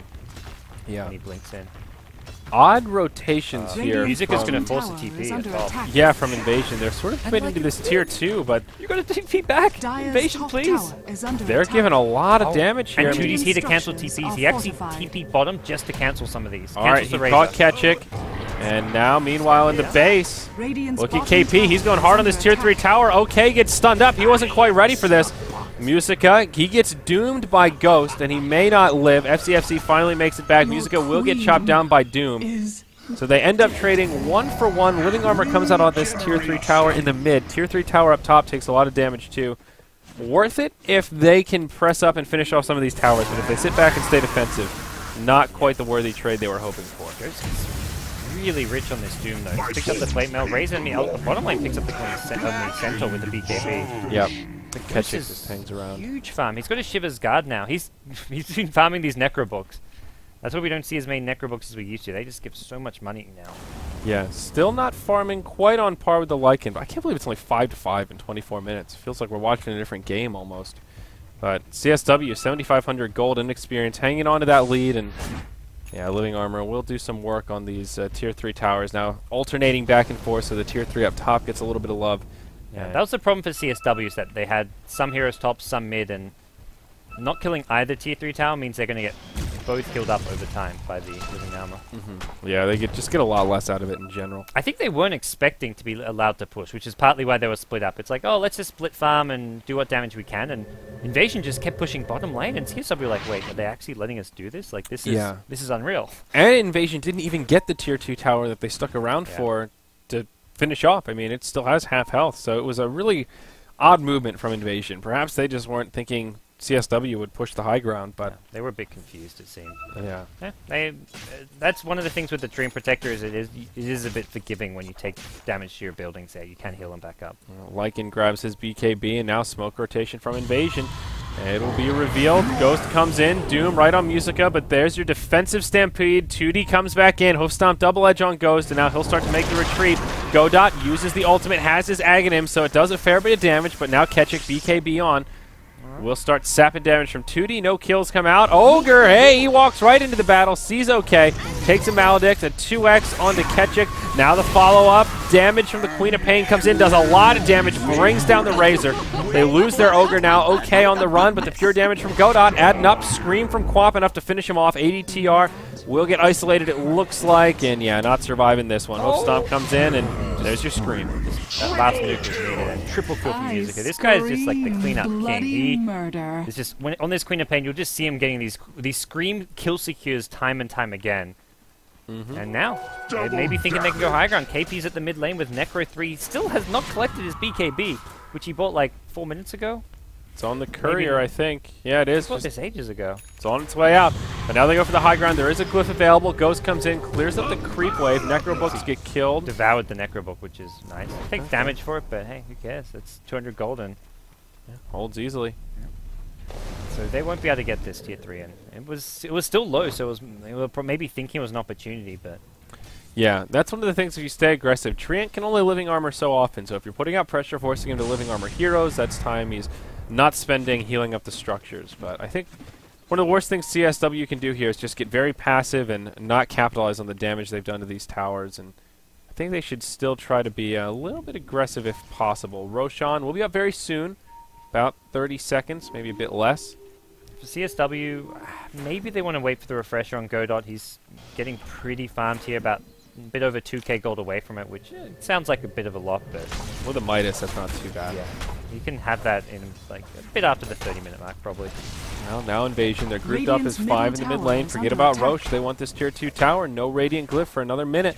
Yeah. When he blinks in. Odd rotations here. Music is from- going to force a Tower TP is at under top. attack. Yeah, from Invasion. They're sort of committing to this tier 2, but You got to TP back! Dire's Invasion, top please! tower is under they're attack. giving a lot of damage here. And I mean, Tootie's here to cancel Structures TPs. He are actually fortified. TP bottom just to cancel some of these. all right, Cancels he the Razor. caught Ketchik, and now, meanwhile, in the base, Radiant's look at bottom KP. He's tower going is hard on under this tier 3 attack. tower. OK gets stunned up. He wasn't quite ready for this. Musica, he gets doomed by Ghost, and he may not live. FCFC finally makes it back. Musica will get chopped down by Doom. So they end up trading 1-for-1. Living Armor comes out on this Tier 3 tower in the mid. Tier 3 tower up top takes a lot of damage too. Worth it if they can press up and finish off some of these towers, but if they sit back and stay defensive, not quite the worthy trade they were hoping for. Ghost is really rich on this Doom though. Picks up the plate mail, Razor and the bottom lane picks up the Centaur with the BKB. Yep. This Ketchik just hangs around. Huge farm. He's got a Shiver's Guard now. He's been farming these Necrobooks. That's why we don't see as many Necrobooks as we used to. They just give so much money now. Yeah, still not farming quite on par with the Lycan, but I can't believe it's only 5-5 in 24 minutes. Feels like we're watching a different game almost. But CSW, 7,500 gold and experience, hanging on to that lead, and yeah, Living Armor will do some work on these Tier 3 towers now, alternating back and forth so the Tier 3 up top gets a little bit of love. Yeah, that was the problem for CSW, is that they had some heroes top, some mid, and not killing either Tier 3 tower means they're going to get both killed up over time by the Living Armor. Yeah, they just get a lot less out of it in general. I think they weren't expecting to be allowed to push, which is partly why they were split up. It's like, oh, let's just split farm and do what damage we can, and Invasion just kept pushing bottom lane, and CSW were like, wait, are they actually letting us do this? Like, this is unreal. And Invasion didn't even get the Tier 2 tower that they stuck around for to finish off. I mean, it still has half health, so it was a really odd movement from Invasion. Perhaps they just weren't thinking CSW would push the high ground, but yeah, they were a bit confused, it seemed. Yeah. That's one of the things with the Dream Protector, is it is a bit forgiving when you take damage to your buildings there. You can heal them back up. Lycan grabs his BKB, and now smoke rotation from Invasion. It'll be revealed. Ghost comes in. Doom right on Musica, but there's your defensive stampede. 2D comes back in. Hoof Stomp double edge on Ghost, and now he'll start to make the retreat. Godot uses the ultimate, has his Aghanim, so it does a fair bit of damage, but now Ketchik BKB on. We'll start sapping damage from 2D. No kills come out. Ogre, hey, he walks right into the battle. Sees okay. Takes a Maledict, a 2x onto Ketchik. Now the follow-up. Damage from the Queen of Pain comes in, does a lot of damage, brings down the Razor. They lose their Ogre now. Okay on the run, but the pure damage from Godot adding up. Scream from Quap enough to finish him off. 80 TR. Will get isolated, it looks like, and yeah, not surviving this one. Hoof Stomp comes in, and there's your Scream. That last nuke was needed, and triple kill from Musica. This guy is just like the cleanup king. He is just, on this Queen of Pain, you'll just see him getting these Scream kill secures time and time again. And now, they may be thinking they can go high ground. KP's at the mid lane with Necro 3. Still has not collected his BKB, which he bought like 4 minutes ago. It's on the courier, I think. Yeah, it is. I bought this ages ago. It's on its way out. But now they go for the high ground. There is a glyph available. Ghost comes in, clears up the creep wave. Necrobooks get killed. Devoured the Necrobook, which is nice. Takes damage for it, but hey, who cares? That's 200 gold and holds easily. So they won't be able to get this Tier 3 in. It was still low, so they were maybe thinking it was an opportunity, but yeah, that's one of the things if you stay aggressive. Treant can only Living Armor so often, so if you're putting out pressure, forcing him to Living Armor heroes, that's time he's not spending healing up the structures. But I think one of the worst things CSW can do here is just get very passive and not capitalize on the damage they've done to these towers. And I think they should still try to be a little bit aggressive if possible. Roshan will be up very soon, about 30 seconds, maybe a bit less. For CSW, maybe they want to wait for the refresher on Godot. He's getting pretty farmed here, about a bit over 2k gold away from it, which sounds like a bit of a lot, but with a Midas, that's not too bad. Yeah, you can have that in like a bit after the 30-minute mark, probably. Well, now Invasion. They're grouped up as 5 in the mid lane. Forget about Roche. They want this Tier 2 tower. No Radiant Glyph for another minute.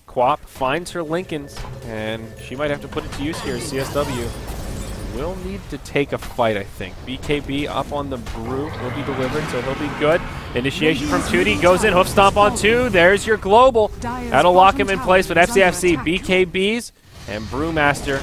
Quap finds her Lincolns, and she might have to put it to use here. CSW will need to take a fight, I think. BKB up on the Brew will be delivered, so he'll be good. Initiation from 2D goes in. Hoof Stomp on 2. There's your global. That'll lock him in place with FCFC. BKBs and Brewmaster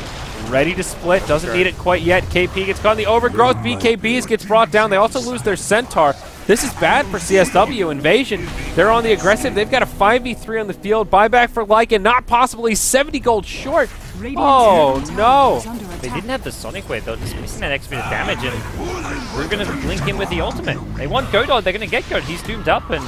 ready to split. Doesn't need it quite yet. KP gets caught in the overgrowth. BKBs gets brought down. They also lose their Centaur. This is bad for CSW. Invasion, they're on the aggressive. They've got a 5v3 on the field. Buyback for Lycan, not possible. He's 70 gold short. Oh, no. They didn't have the Sonic Wave. They were just missing that extra bit of damage, and we're going to blink in with the ultimate. They want Godot. They're going to get Godot. He's doomed up, and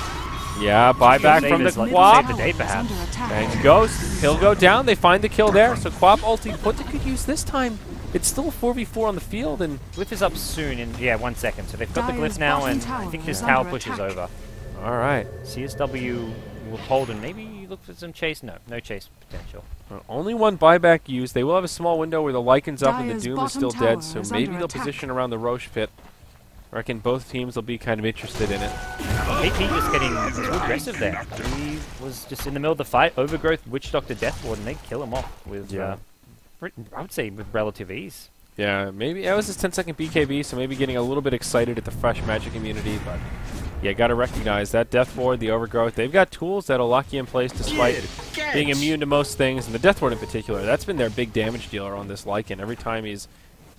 yeah, buyback from the Quap. Save the day, perhaps. And Ghost, he'll go down. They find the kill there. So Quap ulti put to good use this time. It's still a 4v4 on the field, and Glyph is up soon in 1 second. So they've got the Glyph now, and I think this tower pushes over. All right. CSW will hold, and maybe look for some chase? No, no chase potential. Only one buyback used. They will have a small window where the Lycan's up and the Dire's Doom is bottom still dead, tower so is maybe under they'll attack. position around the Roche pit. I reckon both teams will be kind of interested in it. KP just getting too aggressive there. He was just in the middle of the fight. Overgrowth, Witch Doctor, Death Ward, and they kill him off with, I would say, with relative ease. Yeah, maybe that was his 10-second BKB, so maybe getting a little bit excited at the fresh magic immunity, but yeah, got to recognize that Death Ward, the Overgrowth, they've got tools that'll lock you in place despite being immune to most things, and the Death Ward in particular, that's been their big damage dealer on this Lycan. Every time he's...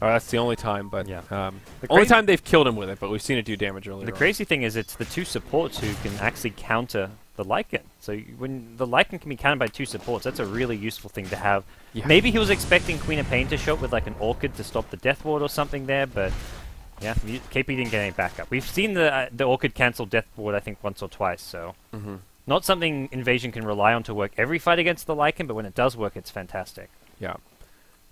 Oh, that's the only time, but Yeah. only time they've killed him with it, but we've seen it do damage earlier. The crazy thing is it's the two supports who can actually counter the Lycan. So when the Lycan can be countered by two supports, that's a really useful thing to have. Yeah. Maybe he was expecting Queen of Pain to show up with like an Orchid to stop the Death Ward or something there, but yeah, KP didn't get any backup. We've seen the Orchid cancel Death Ward, I think, once or twice, so not something Invasion can rely on to work every fight against the Lycan, but when it does work, it's fantastic. Yeah.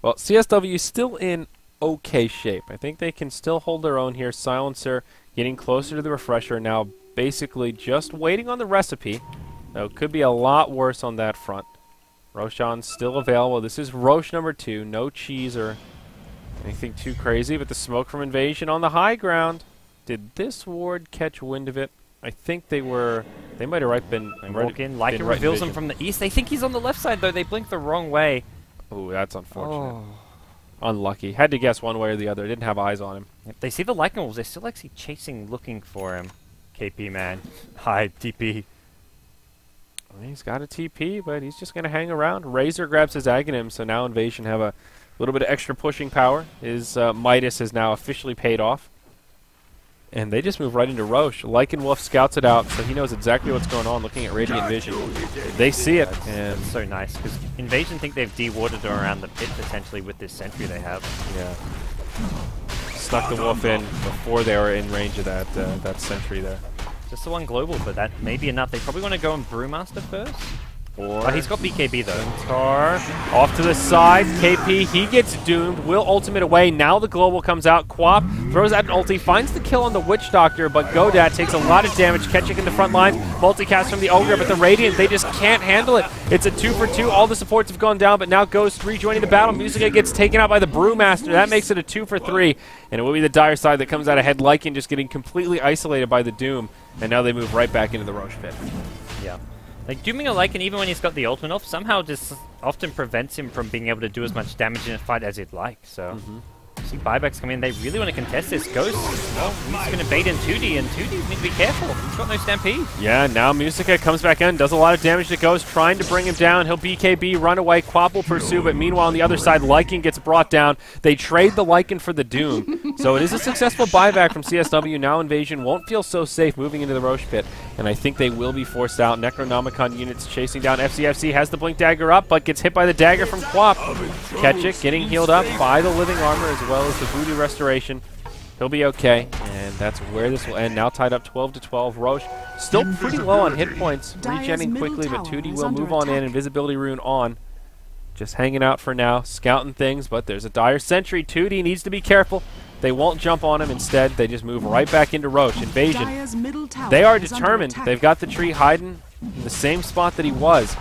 Well, CSW is still in okay shape. I think they can still hold their own here. Silencer getting closer to the refresher now, basically just waiting on the recipe. Now, it could be a lot worse on that front. Roshan still available. This is Roche number 2. No cheese or anything too crazy, but the smoke from Invasion on the high ground. Did this ward catch wind of it? I think they were... They might have been... Walk in, Lycan reveals him from the east. They think he's on the left side, though. They blink the wrong way. Ooh, that's unfortunate. Unlucky. Had to guess one way or the other. Didn't have eyes on him. If they see the Lycan wolves, they still actually chasing, looking for him. KP, man. Hi, TP. He's got a TP, but he's just going to hang around. Razor grabs his Aghanim, so now Invasion have a little bit of extra pushing power. His Midas is now officially paid off. And they just move right into Roche. Lycan Wolf scouts it out, so he knows exactly what's going on looking at Radiant Vision. They see it. And so nice, because Invasion think they've de-warded around the pit potentially with this sentry they have. Yeah. Snuck the Wolf in before they were in range of that sentry there. Just the one global, but that may be enough. They probably want to go on Brewmaster first. Or he's got BKB though. Centaur off to the side. KP, he gets doomed. Will ultimate away. Now the global comes out. Quap throws out an ulti, finds the kill on the Witch Doctor, but Godat takes a lot of damage, catching in the front lines. Multicast from the Ogre, but the Radiant, they just can't handle it. It's a 2 for 2. All the supports have gone down, but now Ghost rejoining the battle. Musica gets taken out by the Brewmaster. That makes it a 2 for 3, and it will be the Dire side that comes out ahead. Lycan just getting completely isolated by the Doom, and now they move right back into the Roche pit. Yeah. Like, dooming a Lycan, even when he's got the ultimate off, somehow just often prevents him from being able to do as much damage in a fight as he'd like, so... See buybacks come in, they really want to contest this. Ghost, well, he's going to bait in 2D, and 2D need to be careful. He's got no Stampede. Yeah, now Musica comes back in, does a lot of damage to Ghost, trying to bring him down. He'll BKB, run away, Quap will pursue, but meanwhile on the other side, Lycan gets brought down. They trade the Lycan for the Doom. So it is a successful buyback from CSW. Now Invasion won't feel so safe moving into the Roche pit, and I think they will be forced out. Necronomicon units chasing down FCFC, has the Blink Dagger up, but gets hit by the dagger from Quap. Ketchik getting healed up by the Living Armor as well as the Voodoo Restoration. He'll be okay, and that's where this will end. Now tied up 12-12. Roche still pretty low on hit points, regenning quickly, but 2D will move on in. Invisibility Rune on. Just hanging out for now, scouting things, but there's a Dire Sentry. 2D needs to be careful. They won't jump on him. Instead, they just move right back into Roche. Invasion. They are determined. They've got the tree hiding in the same spot that he was.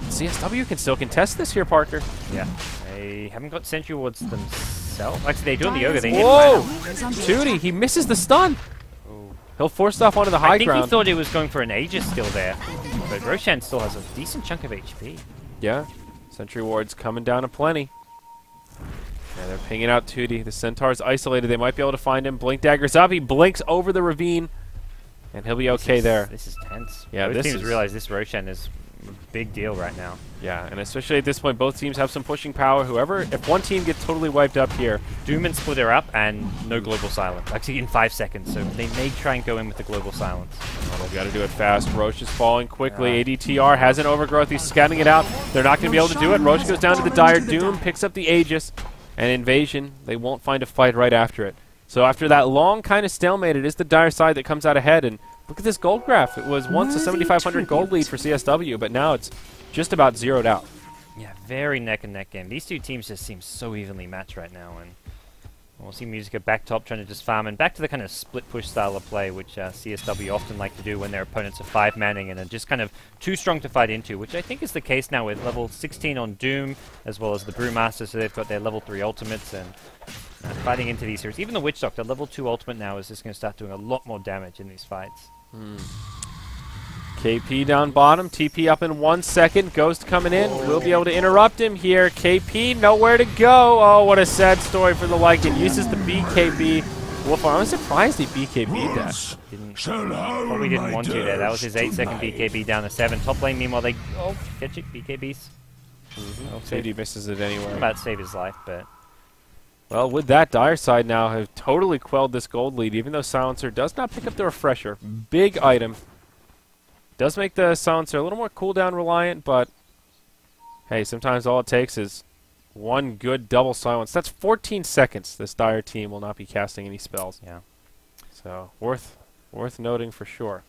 CSW can still contest this here, Parker. Yeah. They haven't got Sentry Wards themselves. Actually, they do in the Ogre. They Whoa! 2D, he misses the stun. Ooh. He'll force stuff onto the high ground. I think he thought he was going for an Aegis skill there. But Roshan still has a decent chunk of HP. Yeah. Sentry Ward's coming down aplenty. Yeah, they're pinging out 2D. The Centaur's isolated. They might be able to find him. Blink Dagger's up. He blinks over the ravine. And he'll be okay there. This is tense. Yeah, both this teams is... realize this Roshan is a big deal right now. Yeah, and especially at this point, both teams have some pushing power. If one team gets totally wiped up here... Doom and Splitter up, and no Global Silence. Actually, in 5 seconds, so they may try and go in with the Global Silence. Oh, they've got to do it fast. Roche is falling quickly. ADTR has an overgrowth. He's scouting it out. They're not going to be able to do it. Roche goes down to the Dire. Doom picks up the Aegis. And Invasion, they won't find a fight right after it. So after that long kind of stalemate, it is the Dire side that comes out ahead. And look at this gold graph. It was once a 7,500 gold lead for CSW, but now it's just about zeroed out. Yeah, very neck and neck game. These two teams just seem so evenly matched right now, and We'll see Musica back top trying to just farm, and back to the kind of split push style of play, which CSW often like to do when their opponents are 5-manning and are just kind of too strong to fight into, which I think is the case now with level 16 on Doom, as well as the Brewmaster, so they've got their level 3 ultimates, and fighting into these series. Even the Witch Doctor, level 2 ultimate now, is just going to start doing a lot more damage in these fights. KP down bottom, TP up in 1 second. Ghost coming in. We'll be able to interrupt him here. KP nowhere to go. Oh, what a sad story for the Lycan. Uses the BKB. Wolf, I was surprised he BKB'd that. Probably didn't want to there. That was his 8-second BKB down to 7. Top lane, meanwhile, they catch it. BKBs. He misses it anyway. About to save his life, but... Well, with that, Dire side now have totally quelled this gold lead, even though Silencer does not pick up the Refresher. Big item. Does make the Silencer a little more cooldown reliant, but hey, sometimes all it takes is one good double silence. That's 14 seconds. This Dire team will not be casting any spells. Yeah. So worth noting for sure.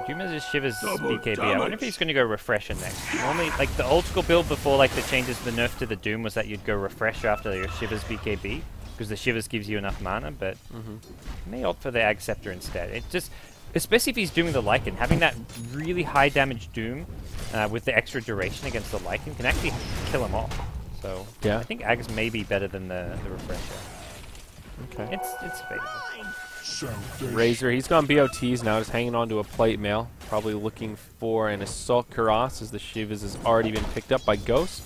Doom has his Shivers BKB. I wonder if he's going to go Refresher next. Normally, like the old school build before like the changes, the nerf to the Doom was that you'd go Refresher after your Shivers BKB, because the Shivers gives you enough mana, but he may opt for the Ag Scepter instead. It just... Especially if he's doing the Lycan, having that really high damage Doom with the extra duration against the Lycan can actually kill him off. So yeah. I think Ags may be better than the Refresher. Okay. It's favorable. Razor, he's gone BOTs now, just hanging on to a plate mail. Probably looking for an Assault Cuirass as the Shivas has already been picked up by Ghost.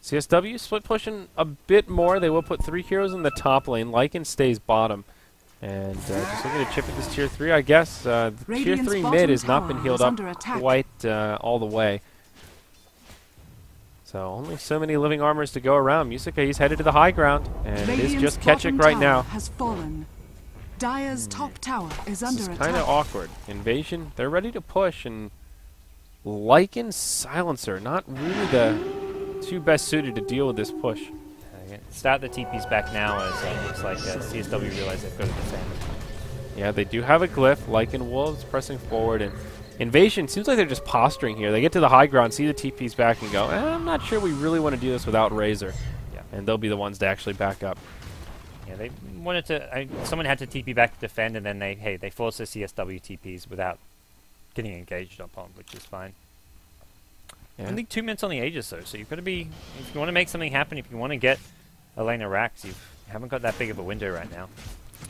CSW split pushing a bit more. They will put 3 heroes in the top lane. Lycan stays bottom. And just looking to chip at this tier 3, I guess. The tier 3 mid has not been healed up quite all the way. So only so many living armors to go around. Musica, he's headed to the high ground. And it is just Ketchik right now. Has fallen. Dire's top tower is under attack. It's kind of awkward. Invasion, they're ready to push. And Lycan Silencer, not really the two best suited to deal with this push. Start the TPs back now as it looks like CSW realize they've got to defend. Yeah, they do have a glyph. Lycan Wolves pressing forward, and Invasion seems like they're just posturing here. They get to the high ground, see the TPs back, and go, I'm not sure we really want to do this without Razor. Yeah. And they'll be the ones to actually back up. Yeah, they wanted to... someone had to TP back to defend, and then they forced the CSW TPs without getting engaged upon, which is fine. Yeah. Only 2 minutes on the Aegis, though, so you've got to be... If you want to make something happen, if you want to get Elena Rax, you haven't got that big of a window right now.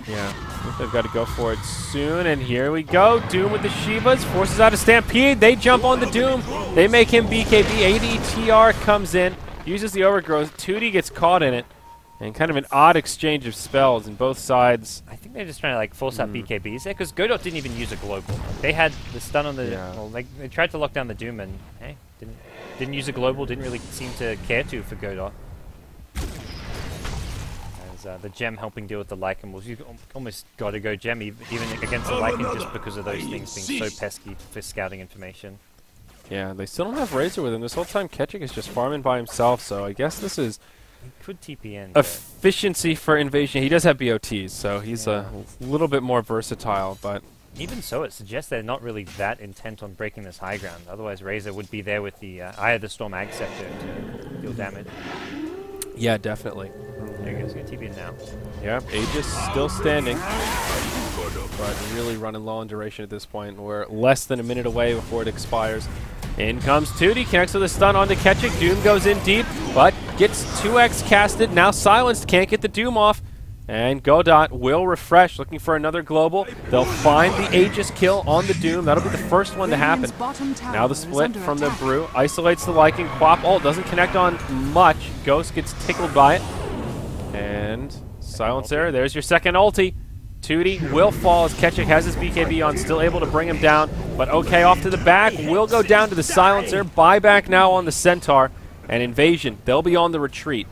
Yeah, I think they've got to go for it soon, and here we go. Doom with the Shivas, forces out a Stampede. They jump on the Doom. They make him BKB. ADTR comes in, uses the Overgrowth. Tootie gets caught in it, and kind of an odd exchange of spells in both sides. I think they're just trying to like force out BKBs there, because Godot didn't even use a global. They had the stun on the... Yeah. Well, they tried to lock down the Doom, and hey, didn't use a global, didn't really seem to care to for Godot. The gem helping deal with the Lycan Wolves. You've almost got to go gem even against the Lycan just because of those things being so pesky for scouting information. Yeah, they still don't have Razor with him. This whole time Ketchik is just farming by himself, so I guess this is he could TP in. Efficiency for Invasion. He does have BOTs, so he's a little bit more versatile, but... Even so, it suggests they're not really that intent on breaking this high ground. Otherwise, Razor would be there with the Eye of the Storm Ag Scepter to deal damage. Yeah, definitely. There he goes, going to TP in now. Yeah, Aegis still standing, but really running low on duration at this point. We're less than a minute away before it expires. In comes Tootie, connects with a stun onto Ketchik. Doom goes in deep, but gets 2x casted. Now silenced, can't get the Doom off. And Godot will refresh, looking for another global. They'll find the Aegis kill on the Doom. That'll be the first one to happen. Now the split from the Brew. Isolates the Lycan. Quap ult doesn't connect on much. Ghost gets tickled by it. And silence there. There's your second ulti. Tootie will fall as Ketchik has his BKB on, still able to bring him down. But okay, off to the back. Will go down to the silencer. Buyback now on the Centaur. And Invasion, they'll be on the retreat.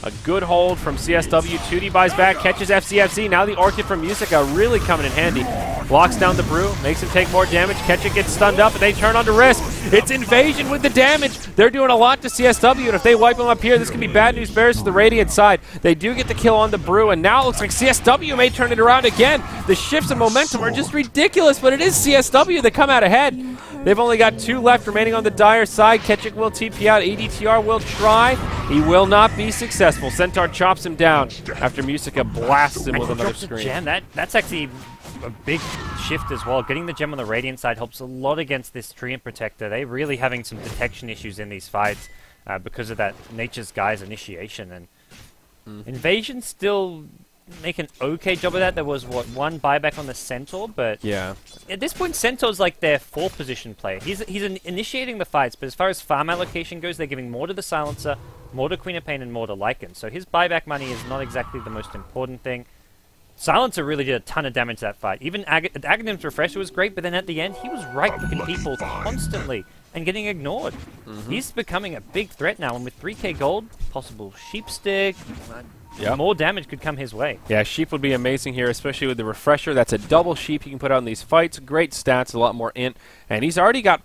A good hold from CSW. Tootie buys back, catches FCFC. Now the Orchid from Musica really coming in handy. Blocks down the Brew, makes him take more damage. Ketchik gets stunned up, and they turn onto Risk. It's Invasion with the damage. They're doing a lot to CSW, and if they wipe him up here, this could be bad news bears for the Radiant side. They do get the kill on the Brew, and now it looks like CSW may turn it around again. The shifts in momentum are just ridiculous, but it is CSW that come out ahead. They've only got 2 left remaining on the Dire side. Ketchik will TP out. ADTR will try. He will not be successful. Centaur chops him down after Musica blasts him with another screen. Gem. That's actually a big shift as well. Getting the gem on the Radiant side helps a lot against this Treant Protector. They're really having some detection issues in these fights because of that Nature's Guy's initiation. And Invasion still make an okay job of that. There was, what, 1 buyback on the Centaur, but yeah. At this point, Centaur's like their 4th position player. He's initiating the fights, but as far as farm allocation goes, they're giving more to the Silencer, more to Queen of Pain, and more to Lycan. So his buyback money is not exactly the most important thing. Silencer really did a ton of damage that fight. Even Aghanim's Refresher was great, but then at the end, he was right-clicking people constantly and getting ignored. He's becoming a big threat now, and with 3k gold, possible Sheep Stick, more damage could come his way. Yeah, Sheep would be amazing here, especially with the Refresher. That's a double Sheep he can put out in these fights. Great stats, a lot more int, and he's already got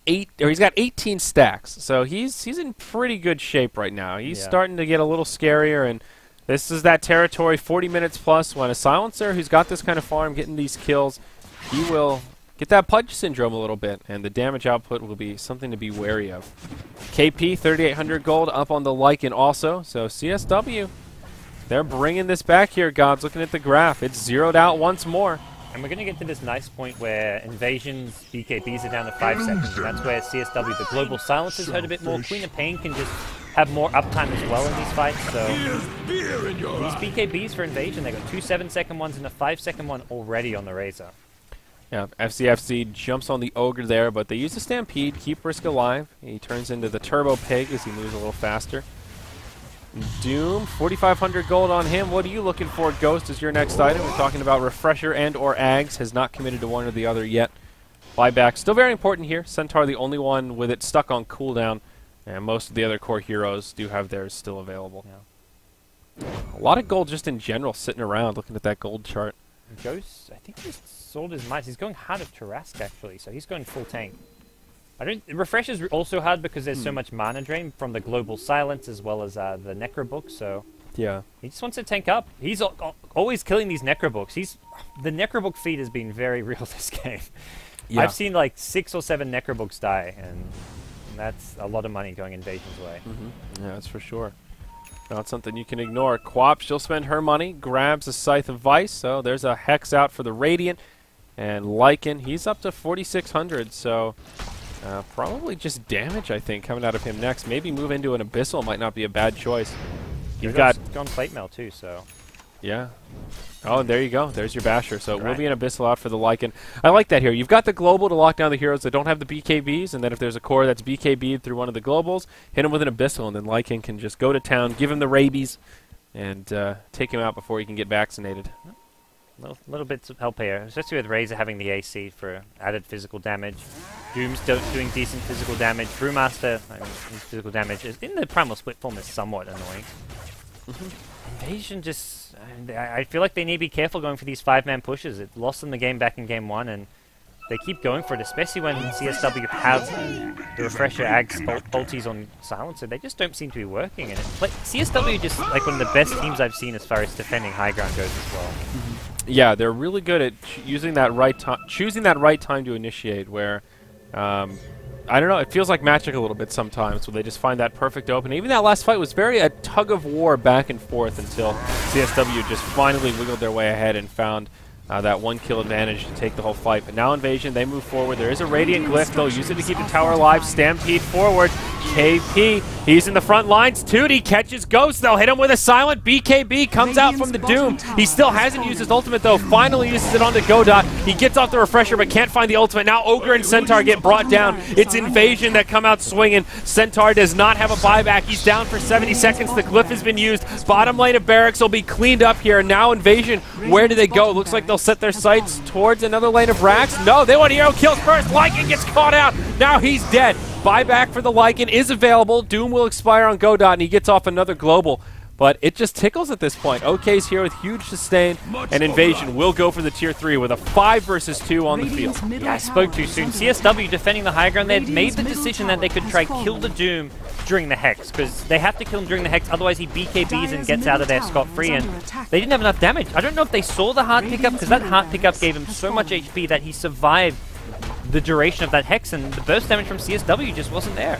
he's got 18 stacks, so he's in pretty good shape right now. He's starting to get a little scarier, and this is that territory, 40 minutes plus, when a Silencer who's got this kind of farm getting these kills, he will get that Pudge Syndrome a little bit, and the damage output will be something to be wary of. KP, 3,800 gold up on the Lycan also, so CSW, they're bringing this back here, Gods. Looking at the graph, it's zeroed out once more. And we're going to get to this nice point where Invasion's BKBs are down to 5 seconds, and that's where CSW, the Global Silencers, hurt a bit more. Queen of Pain can just have more uptime as well in these fights, so these BKBs for Invasion, they got 2 7-second ones and a 5-second one already on the Razor. Yeah, FCFC jumps on the Ogre there, but they use the Stampede, keep Risk alive. He turns into the Turbo Pig as he moves a little faster. Doom, 4,500 gold on him. What are you looking for, Ghost, as your next item? We're talking about Refresher and or Ags. Has not committed to one or the other yet. Buyback, still very important here. Centaur, the only one with it stuck on cooldown. And most of the other core heroes do have theirs still available. Yeah. A lot of gold just in general sitting around looking at that gold chart. Ghost, I think he's sold his might. He's going hard of Tarask, actually, so he's going full tank. Refresher's also hard because there's so much mana drain from the Global Silence as well as the Necrobook, so yeah, he just wants to tank up. He's always killing these Necrobooks. The Necrobook feed has been very real this game. Yeah. I've seen like 6 or 7 Necrobooks die, and that's a lot of money going Invasion's way. Yeah, that's for sure. Not something you can ignore. Quap, she'll spend her money, grabs a Scythe of Vice, so there's a Hex out for the Radiant, and Lycan, he's up to 4,600, so probably just damage, I think, coming out of him next. Maybe move into an Abyssal might not be a bad choice. You've got gone Plate Mail too, so yeah. Oh, and there you go. There's your Basher. So it will be an Abyssal out for the Lycan. I like that here. You've got the Global to lock down the heroes that don't have the BKBs, and then if there's a core that's BKB'd through one of the Globals, hit him with an Abyssal, and then Lycan can just go to town, give him the rabies, and take him out before he can get vaccinated. Little bits of help here, especially with Razor having the AC for added physical damage. Doom's doing decent physical damage. Brewmaster, his physical damage is in the Primal Split form is somewhat annoying. Invasion just, I feel like they need to be careful going for these 5-man pushes. It lost them the game back in game 1, and they keep going for it, especially when CSW have the Refresher Ags ultis on Silencer. They just don't seem to be working, and it's like CSW just like one of the best teams I've seen as far as defending high ground goes as well. Yeah, they're really good at using that right time, choosing that right time to initiate. Where, I don't know, it feels like magic a little bit sometimes, where they just find that perfect opening. Even that last fight was very a tug of war back and forth until CSW just finally wiggled their way ahead and found that 1 kill advantage to take the whole fight. But now Invasion, they move forward. There is a Radiant Glyph. They'll use it to keep the tower alive. Stampede forward. KP, he's in the front lines. Tootie catches Ghost. They'll hit him with a silent. BKB comes out from the Doom. He still hasn't used his ultimate, though. Finally uses it onto Godot. He gets off the Refresher, but can't find the ultimate. Now Ogre and Centaur get brought down. It's Invasion that come out swinging. Centaur does not have a buyback. He's down for 70 seconds. The Glyph has been used. Bottom lane of Barracks will be cleaned up here. Now Invasion, where do they go? Looks like they'll set their sights towards another lane of Rax. No, they want hero kills first. Lycan gets caught out. Now he's dead. Buyback for the Lycan is available. Doom will expire on Godot, and he gets off another Global. But it just tickles at this point. OK's here with huge sustain, and Invasion will go for the tier 3 with a 5 versus 2 on the field. Yeah, I spoke too soon. CSW defending the high ground. They had made the decision that they could try kill the Doom during the Hex, because they have to kill him during the Hex, otherwise he BKBs and gets out of there scot-free, and they didn't have enough damage. I don't know if they saw the heart pickup, because that heart pickup gave him so much HP that he survived the duration of that Hex, and the burst damage from CSW just wasn't there.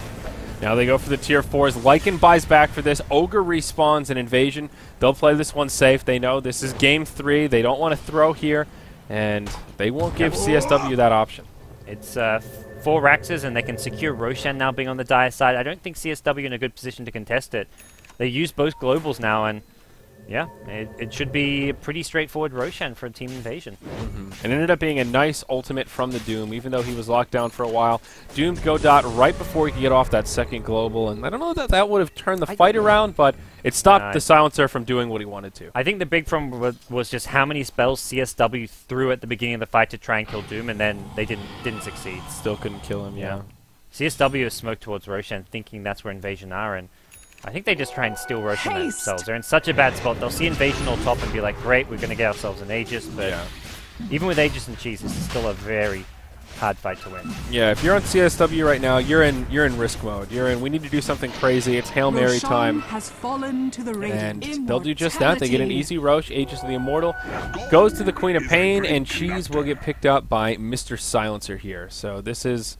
Now they go for the tier 4s. Lycan buys back for this. Ogre respawns an invasion. They'll play this one safe. They know this is game 3. They don't want to throw here, and they won't give CSW that option. It's 4 Raxes, and they can secure Roshan now being on the Dire side. I don't think CSW in a good position to contest it. They use both globals now, and yeah, it should be a pretty straightforward Roshan for a team invasion. It ended up being a nice ultimate from the Doom, even though he was locked down for a while. Doom go dot right before he could get off that second global, and I don't know that that would have turned the fight around, but it stopped the Silencer from doing what he wanted to. I think the big problem was just how many spells CSW threw at the beginning of the fight to try and kill Doom, and then they didn't succeed. Still couldn't kill him, yeah. CSW is smoked towards Roshan, thinking that's where Invasion are, and I think they just try and steal Roshan themselves. They're in such a bad spot. They'll see Invasion all top and be like, great, we're going to get ourselves an Aegis, but even with Aegis and Cheese, this is still a very hard fight to win. Yeah, if you're on CSW right now, you're in risk mode. We need to do something crazy. It's Hail Mary time. Has fallen to the and they'll do just that. They get an easy Roche. Aegis of the Immortal goes to the Queen of Pain, and Cheese will get picked up by Mr. Silencer here. So this is,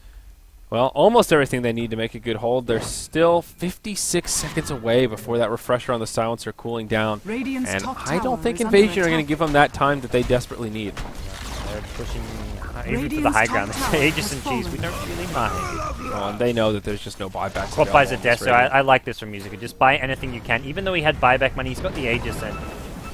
well, almost everything they need to make a good hold. They're still 56 seconds away before that refresher on the Silencer cooling down. And I don't think Invasion are going to give them that time that they desperately need. They're pushing even for the high ground. Aegis and Cheese, we don't really mind. And they know that there's just no buyback. Swap buys a death, so I like this from Musica. Just buy anything you can. Even though he had buyback money, he's got the Aegis and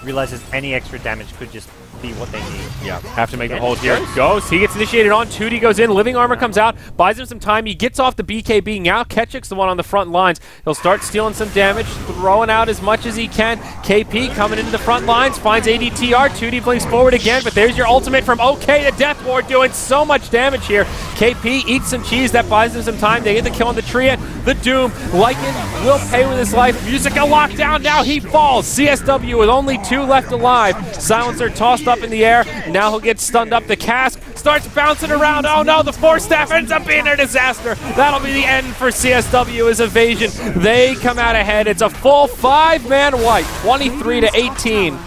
realizes any extra damage could just be what they need. Yeah, have to make the hold here. Goes. He gets initiated on. Tootie goes in. Living Armor comes out. Buys him some time. He gets off the BKB. Now Ketchik's the one on the front lines. He'll start stealing some damage, throwing out as much as he can. KP coming into the front lines. Finds ADTR. Tootie blinks forward again, but there's your ultimate from OK to Death Ward, doing so much damage here. KP eats some cheese. That buys him some time. They get the kill on the Triad. The Doom. Lycan will pay with his life. Musica locked down. Now he falls. CSW with only 2 left alive. Silencer tossed up in the air. Now he'll get stunned up. The cask starts bouncing around. Oh no, the Force Staff ends up being a disaster. That'll be the end for CSW as Evasion. They come out ahead. It's a full 5-man wipe, 23 to 18.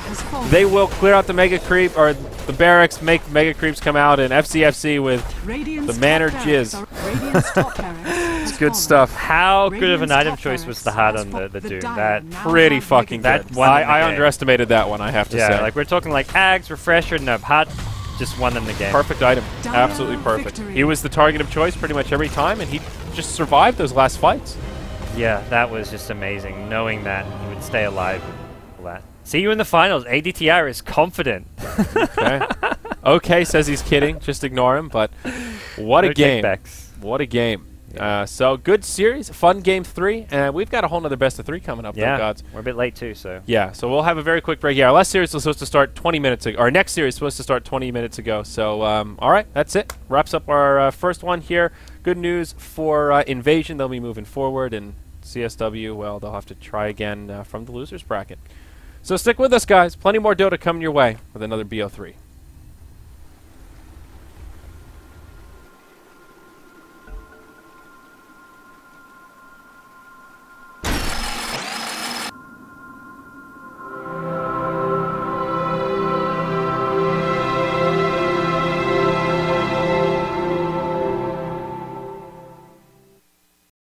They will clear out the Mega Creep, or the barracks make Mega Creeps come out, and FCFC with the Manor Jizz. It's good stuff. How good of an item choice was the heart on the Doom? That pretty fucking good. I underestimated that one, I have to say. Yeah, like we're talking like Ags, Refresher, no, Hot just won them the game. Perfect item. Absolutely perfect. He was the target of choice pretty much every time, and he just survived those last fights. Yeah, that was just amazing, knowing that he would stay alive with all that. See you in the finals. ADTR is confident. Okay. Okay says he's kidding. Just ignore him, but what a game. Takebacks. What a game. Yeah. So good series, fun game 3, and we've got a whole nother best of 3 coming up. Yeah, though, gods. We're a bit late too, so yeah. So we'll have a very quick break. Yeah, our last series was supposed to start 20 minutes ago. Our next series was supposed to start 20 minutes ago. So all right, that's it. Wraps up our first one here. Good news for Invasion; they'll be moving forward, and CSW, well, they'll have to try again from the losers bracket. So stick with us, guys. Plenty more Dota coming your way with another BO3.